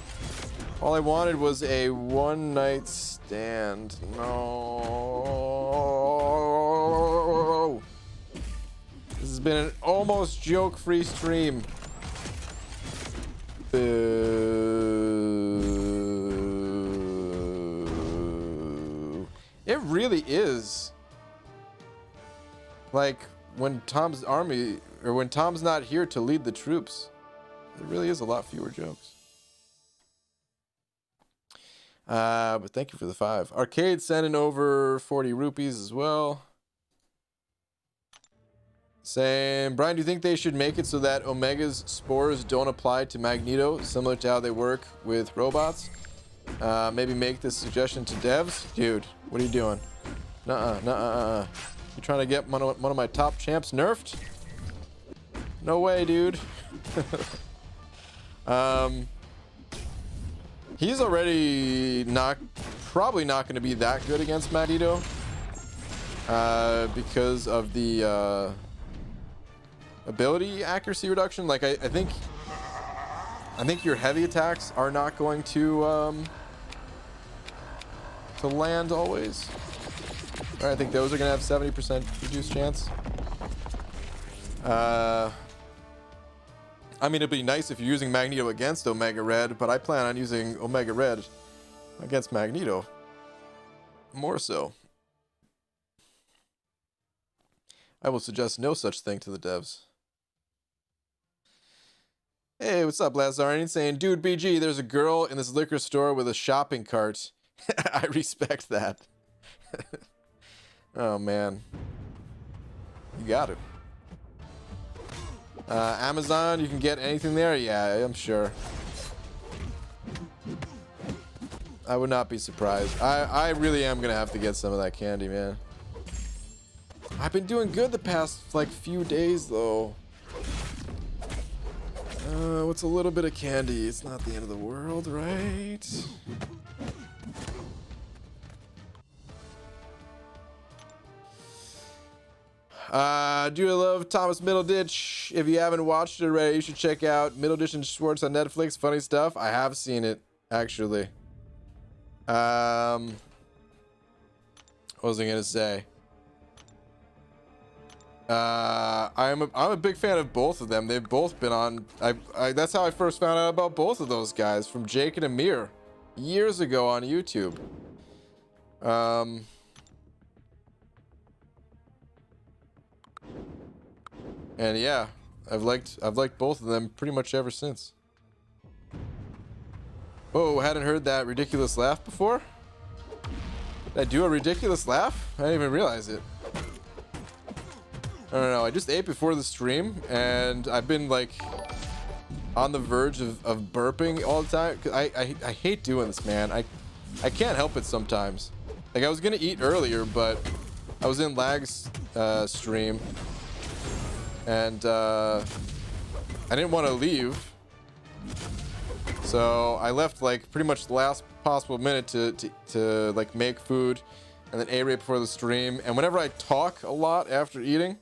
All I wanted was a one-night stand." No. This has been an almost joke-free stream. Boo. It really is. Like, when Tom's army, or when Tom's not here to lead the troops, there really is a lot fewer jokes. But thank you for the 5. Arcade sending over 40 rupees as well. Saying, Brian, do you think they should make it so that Omega's spores don't apply to Magneto, similar to how they work with robots? Maybe make this suggestion to devs? Dude, what are you doing? Nuh-uh. You trying to get one of my top champs nerfed? No way, dude. He's already probably not going to be that good against Magneto, because of the ability accuracy reduction. Like I think your heavy attacks are not going to land always. I think those are gonna have 70% reduced chance. I mean, it'd be nice if you're using Magneto against Omega Red, but I plan on using Omega Red against Magneto. More so. I will suggest no such thing to the devs. Hey, what's up, Lazarian? Saying, dude, BG, there's a girl in this liquor store with a shopping cart. I respect that. Oh, man. You got it. Amazon, you can get anything there? Yeah, I'm sure. I would not be surprised. I really am going to have to get some of that candy, man. I've been doing good the past, like, few days, though. What's a little bit of candy? It's not the end of the world, right? Do I love Thomas Middleditch? If you haven't watched it already, you should check out Middleditch and Schwartz on Netflix. Funny stuff. I have seen it, actually. What was I gonna say? I'm a big fan of both of them. They've both been on. That's how I first found out about both of those guys, from Jake and Amir years ago on YouTube. And yeah, I've liked both of them pretty much ever since. Oh, hadn't heard that ridiculous laugh before? Did I do a ridiculous laugh? I didn't even realize it. I don't know, I just ate before the stream, and I've been like on the verge of burping all the time. I hate doing this, man. I can't help it sometimes. Like, I was gonna eat earlier, but I was in Lag's stream, and I didn't want to leave, so I left like pretty much the last possible minute to like make food, and then ate right before the stream. And whenever I talk a lot after eating,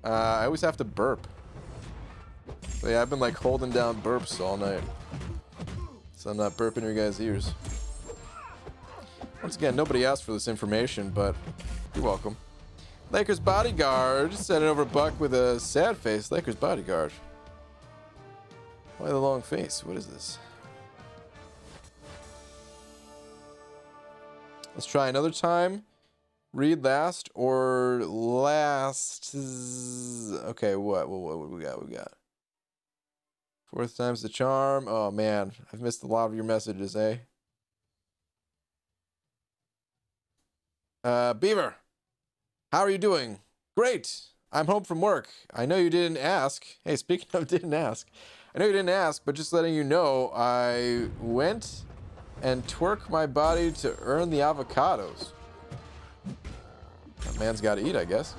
I always have to burp. So yeah, I've been like holding down burps all night, so I'm not burping your guys' ears. Once again, nobody asked for this information, but you're welcome. Lakers bodyguard sending over Buck with a sad face. Lakers bodyguard. Why the long face? What is this? Let's try another time. Read last or last. Okay, what we got? We got. Fourth time's the charm. Oh man, I've missed a lot of your messages, eh? Beaver, how are you doing? Great. I'm home from work. I know you didn't ask. Hey, speaking of didn't ask, I know you didn't ask, but just letting you know, I went and twerked my body to earn the avocados. That man's got to eat, I guess.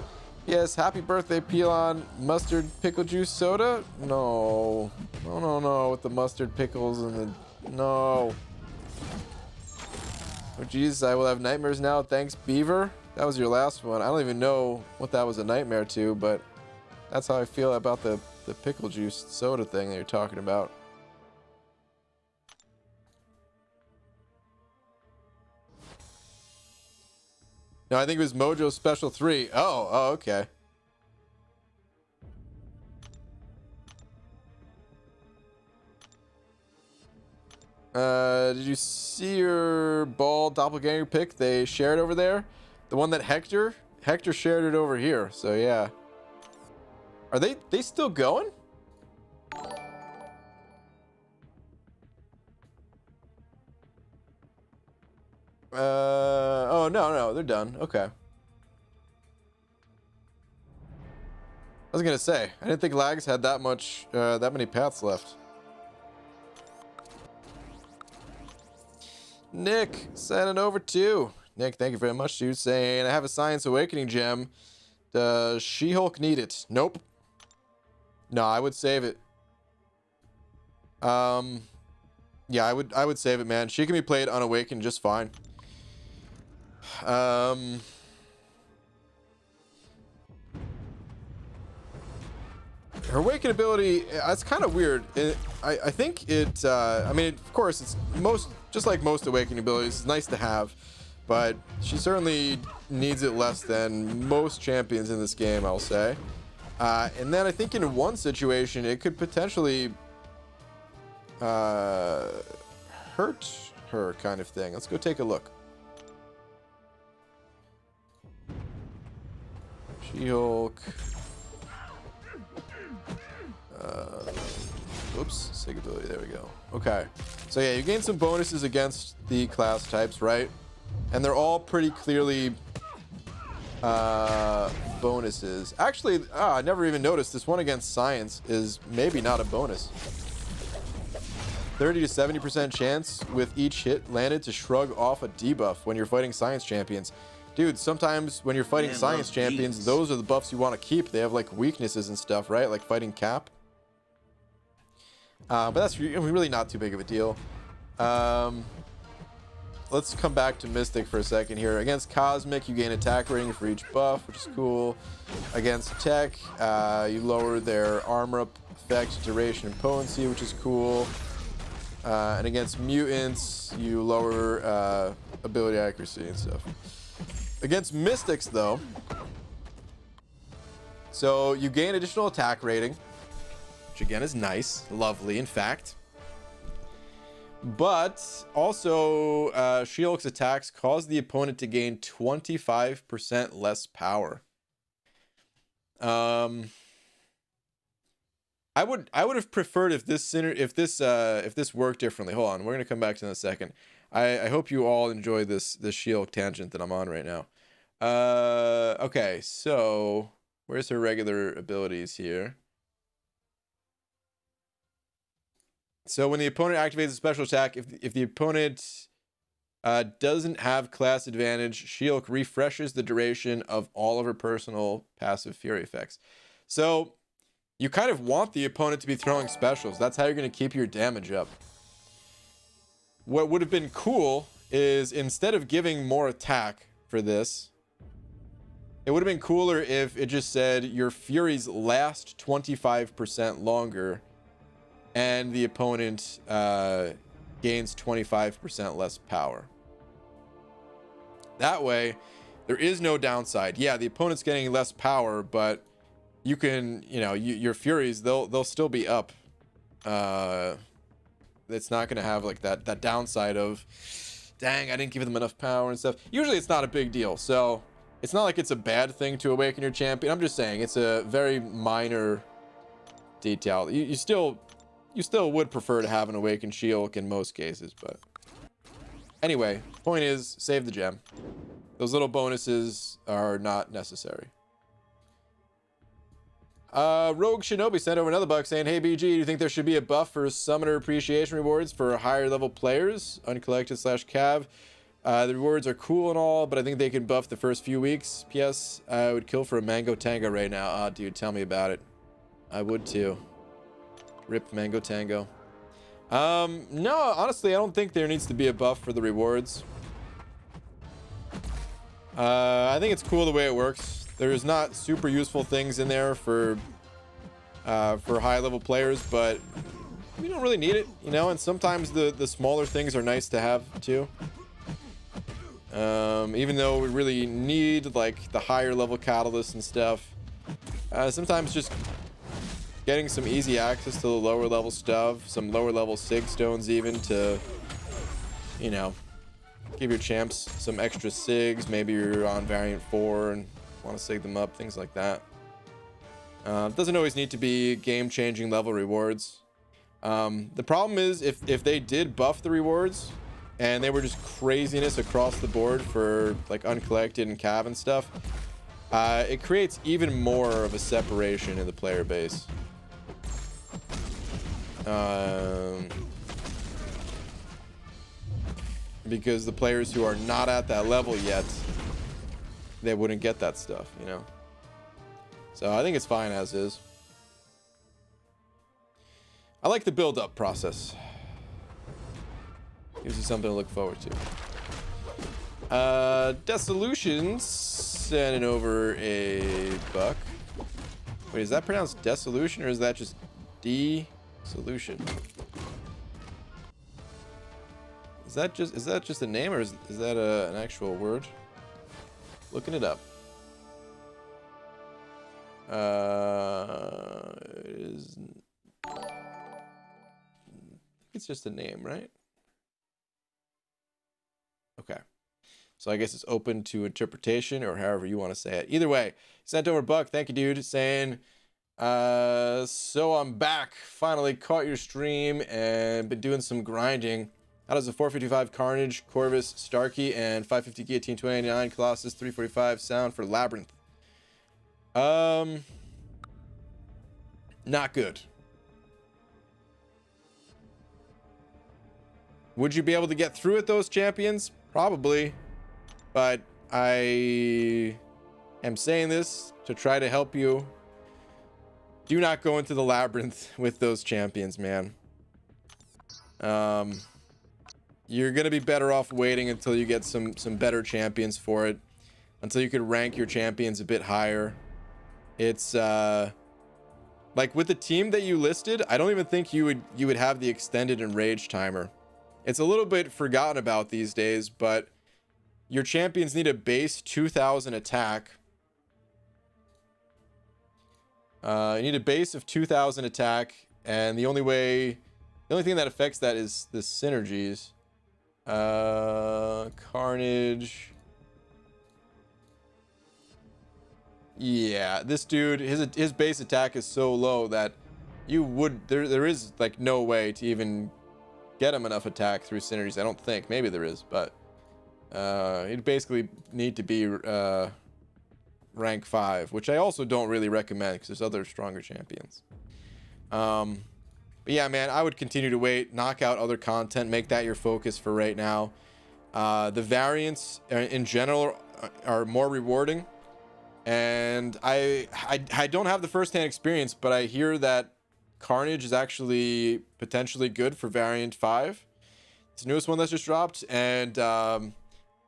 Yes, happy birthday, Pelon. Mustard pickle juice soda? No. No, with the mustard pickles and the... No. Oh, jeez, I will have nightmares now. Thanks, Beaver. That was your last one. I don't even know what that was a nightmare to, but That's how I feel about the pickle juice soda thing that you're talking about. No, I think it was Mojo Special 3. Oh, okay. Did you see your ball doppelganger pick they shared over there? The one that Hector shared it over here. So yeah. Are they still going? Oh no, they're done. Okay. I was gonna say, I didn't think Lags had that many paths left. Nick, sending over to Nick. Thank you very much, dude. Saying, I have a Science Awakening gem. Does She-Hulk need it? Nope. No, I would save it. Yeah, I would save it, man. She can be played unawakened just fine. Her awaken ability, it's kind of weird. I think it, I mean, of course, it's just like most awakening abilities, it's nice to have, but she certainly needs it less than most champions in this game, I'll say. And then I think in one situation, it could potentially hurt her, kind of thing. Let's go take a look. She-Hulk. Oops, sig ability, there we go. Okay, so yeah, you gain some bonuses against the class types, right? And they're all pretty clearly bonuses. Actually, I never even noticed this one against Science is maybe not a bonus. 30 to 70% chance with each hit landed to shrug off a debuff when you're fighting Science champions. Dude, sometimes when you're fighting Science champions, those are the buffs you want to keep. They have like weaknesses and stuff, right? Like fighting Cap. But that's really not too big of a deal. Let's come back to Mystic for a second here. Against Cosmic, you gain attack rating for each buff, which is cool. Against Tech, you lower their armor up effect, duration, and potency, which is cool. And against Mutants, you lower ability accuracy and stuff. Against Mystics, though, so you gain additional attack rating, which again is nice, lovely, in fact. But also, She-Hulk's attacks cause the opponent to gain 25% less power. I would have preferred if this worked differently. Hold on, we're gonna come back to that in a second. I hope you all enjoy this She-Hulk tangent that I'm on right now. Okay, so where's her regular abilities here? So when the opponent activates a special attack, if the opponent doesn't have class advantage, She-Hulk refreshes the duration of all of her personal passive fury effects. So you kind of want the opponent to be throwing specials. That's how you're going to keep your damage up. What would have been cool is instead of giving more attack for this, it would have been cooler if it just said your furies last 25% longer and the opponent gains 25% less power. That way, there is no downside. Yeah, the opponent's getting less power, but you can, your furies, they'll still be up. It's not going to have like that downside of, dang, I didn't give them enough power and stuff. Usually it's not a big deal. So it's not like it's a bad thing to awaken your champion. I'm just saying it's a very minor detail. You still would prefer to have an awakened She-Hulk in most cases, but anyway, point is, save the gem. Those little bonuses are not necessary. Rogue Shinobi sent over another buck saying, hey BG, do you think there should be a buff for summoner appreciation rewards for higher level players, uncollected/cav? The rewards are cool and all, but I think they can buff the first few weeks. P.S. I would kill for a Mango Tango right now. Ah, dude, tell me about it. I would too. Rip Mango Tango. No, honestly, I don't think there needs to be a buff for the rewards. I think it's cool the way it works. There's not super useful things in there for for high level players, but we don't really need it, you know. And sometimes the smaller things are nice to have too. Even though we really need like the higher level catalysts and stuff, sometimes just getting some easy access to the lower level stuff, some lower level sig stones even, to, you know, give your champs some extra sigs. Maybe you're on variant 4 and want to sig them up, things like that. Doesn't always need to be game-changing level rewards. The problem is if they did buff the rewards and they were just craziness across the board for like uncollected and cav and stuff, it creates even more of a separation in the player base. Because the players who are not at that level yet, they wouldn't get that stuff, you know. So I think it's fine as is. I like the build-up process. Gives you something to look forward to. Dissolutions sending over a buck. Wait, is that pronounced dissolution or is that just D-solution? Is that just a name, or is that an actual word? Looking it up. It's just a name, right? Okay. So I guess it's open to interpretation, or however you want to say it. Either way, sent over Buck. Thank you, dude. Saying, so I'm back. Finally caught your stream and been doing some grinding. How does a 455 Carnage, Corvus, Starkey, and 550 Guillotine 299 Colossus 345 sound for Labyrinth? Not good. Would you be able to get through it, those champions? Probably. But I am saying this to try to help you. Do not go into the Labyrinth with those champions, man. You're gonna be better off waiting until you get some better champions for it, until you can rank your champions a bit higher. It's like with the team that you listed, I don't even think you would have the extended enrage timer. It's a little bit forgotten about these days, but your champions need a base 2000 attack. You need a base of 2000 attack, and the only thing that affects that is the synergies. Carnage. Yeah, this dude, his base attack is so low that you would there is like no way to even get him enough attack through synergies. I don't think. Maybe there is, but he'd basically need to be rank 5, which I also don't really recommend because there's other stronger champions. But yeah, man, I would continue to wait, knock out other content, make that your focus for right now. The variants in general are more rewarding, and I don't have the first-hand experience, but I hear that Carnage is actually potentially good for variant 5. It's the newest one that's just dropped, and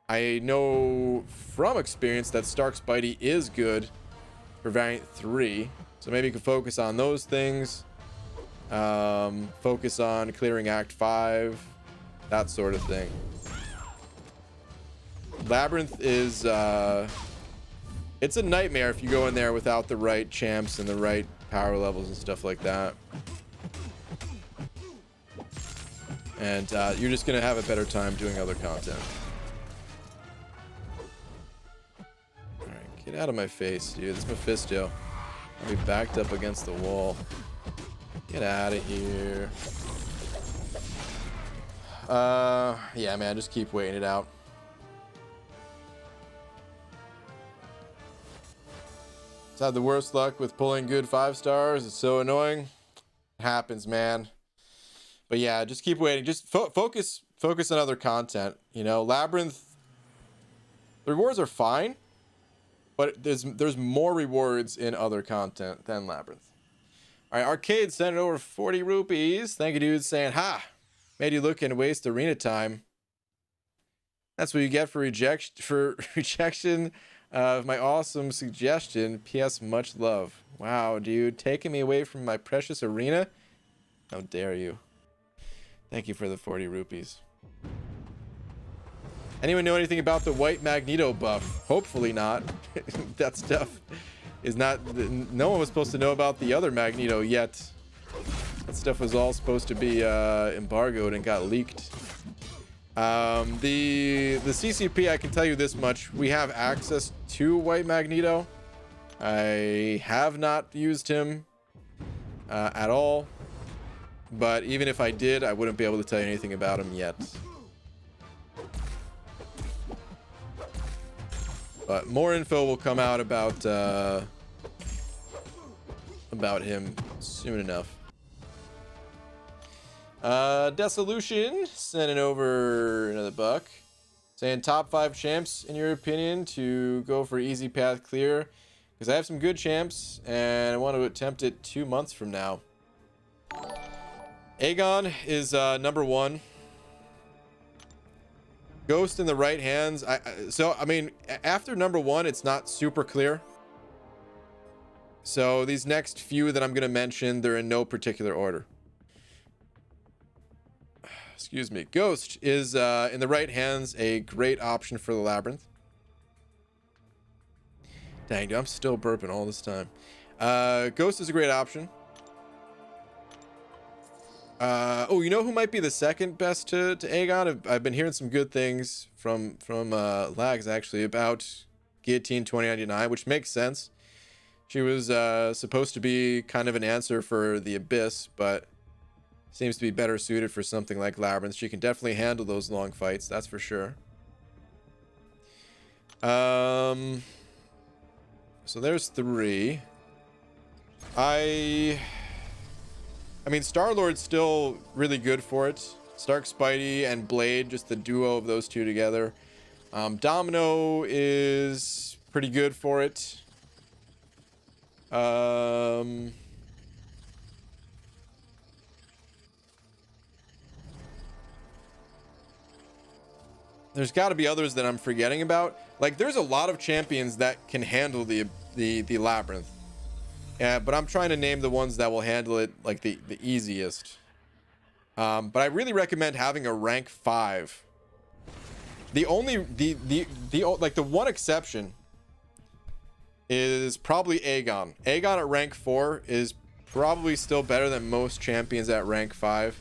I know from experience that Stark's Bitey is good for variant 3, so maybe you can focus on those things. Focus on clearing Act 5, that sort of thing. Labyrinth is it's a nightmare if you go in there without the right champs and the right power levels and stuff like that. And you're just gonna have a better time doing other content. Alright, get out of my face, dude. This Mephisto. I'll be backed up against the wall. Get out of here. Yeah, man, just keep waiting it out. I've had the worst luck with pulling good 5 stars. It's so annoying. It happens, man. But yeah, just keep waiting. Just focus on other content. You know, Labyrinth, the rewards are fine, but there's more rewards in other content than Labyrinth. All right, Arcade sent over 40 rupees. Thank you, dude, saying, ha, made you look and waste arena time. That's what you get for rejection of my awesome suggestion. P.S. Much love. Wow, dude. Taking me away from my precious arena? How dare you. Thank you for the 40 rupees. Anyone know anything about the white Magneto buff? Hopefully not. That stuff is not... No one was supposed to know about the other Magneto yet. That stuff was all supposed to be embargoed and got leaked. The CCP, I can tell you this much. We have access to white Magneto. I have not used him at all. But even if I did, I wouldn't be able to tell you anything about him yet. But more info will come out about him soon enough. Dissolution sending over another buck, saying top 5 champs in your opinion to go for easy path clear, because I have some good champs and I want to attempt it 2 months from now. Aegon is number 1. Ghost in the right hands. I mean, after number 1, it's not super clear. So these next few that I'm going to mention, they're in no particular order. Excuse me. Ghost is in the right hands a great option for the Labyrinth. Dang, dude, I'm still burping all this time. Ghost is a great option. Oh, you know who might be the second best to Aegon? I've been hearing some good things from Lags actually about Guillotine 2099, which makes sense. She was supposed to be kind of an answer for the Abyss, but seems to be better suited for something like Labyrinth. She can definitely handle those long fights, that's for sure. So there's 3. I mean, Star-Lord's still really good for it. Stark, Spidey, and Blade, just the duo of those two together. Domino is pretty good for it. There's got to be others that I'm forgetting about. Like, there's a lot of champions that can handle the Labyrinth. Yeah, but I'm trying to name the ones that will handle it like the easiest. But I really recommend having a rank 5. The one exception is probably Aegon. Aegon at rank 4 is probably still better than most champions at rank 5.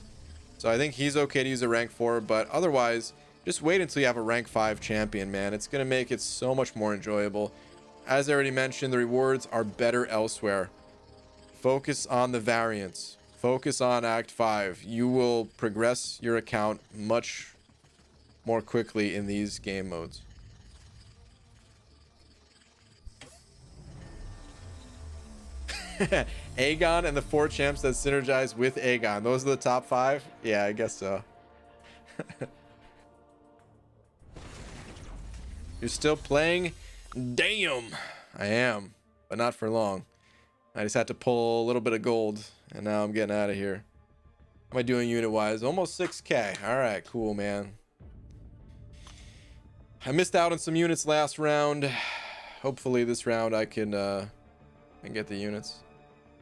So I think he's okay to use a rank 4, but otherwise, just wait until you have a rank 5 champion, man. It's going to make it so much more enjoyable. As I already mentioned, the rewards are better elsewhere. Focus on the variants. Focus on Act 5. You will progress your account much more quickly in these game modes. Aegon and the 4 champs that synergize with Aegon. Those are the top 5? Yeah, I guess so. You're still playing? Damn! I am, but not for long. I just had to pull a little bit of gold, and now I'm getting out of here. How am I doing unit-wise? Almost 6K. Alright, cool, man. I missed out on some units last round. Hopefully this round I can get the units.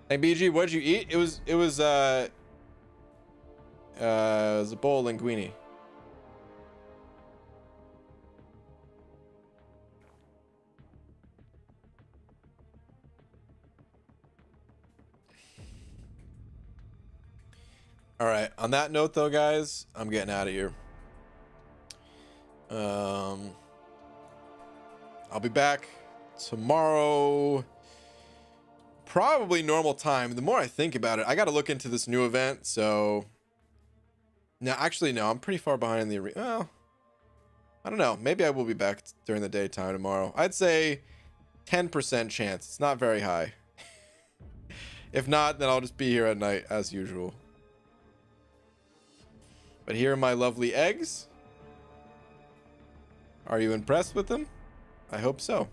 Hey, BG, what'd you eat? It was a bowl of linguine. All right, on that note though, guys, I'm getting out of here. I'll be back tomorrow, probably normal time. The more I think about it, I got to look into this new event. So now, actually, no, I'm pretty far behind in the arena. Well, I don't know. Maybe I will be back during the daytime tomorrow. I'd say 10% chance. It's not very high. If not, then I'll just be here at night as usual. But here are my lovely eggs. Are you impressed with them? I hope so.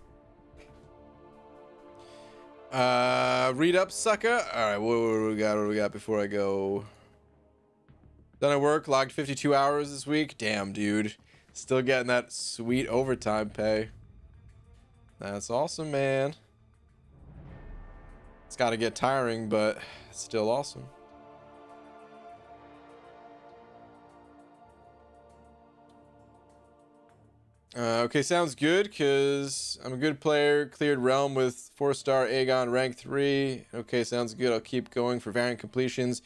Read up, sucker. All right, what do we got? What do we got before I go? Done at work, logged 52 hours this week. Damn, dude. Still getting that sweet overtime pay. That's awesome, man. It's got to get tiring, but it's still awesome. Okay, sounds good, because I'm a good player. Cleared Realm with 4-star Aegon rank 3. Okay, sounds good. I'll keep going for variant completions.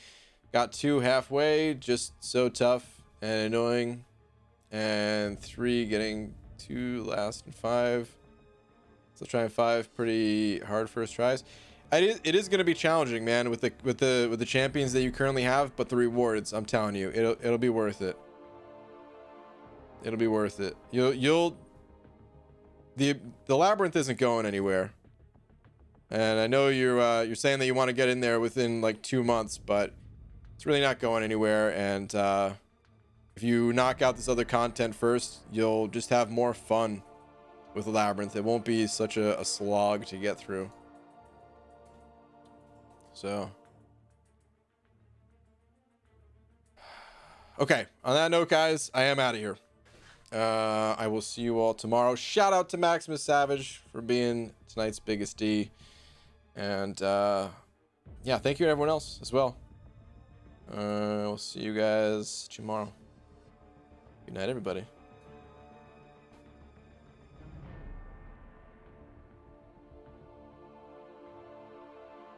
Got 2 halfway, just so tough and annoying. And 3 getting 2 last and 5. Still trying 5, pretty hard first tries. It is going to be challenging, man, with the champions that you currently have, but the rewards, I'm telling you, it'll be worth it. It'll be worth it. The labyrinth isn't going anywhere. And I know you're saying that you want to get in there within like 2 months, but it's really not going anywhere. And if you knock out this other content first, you'll just have more fun with the labyrinth. It won't be such a slog to get through. So, okay, on that note, guys, I am out of here. I will see you all tomorrow. Shout out to Maximus Savage for being tonight's biggest D. And yeah, thank you to everyone else as well. We'll see you guys tomorrow. Good night, everybody.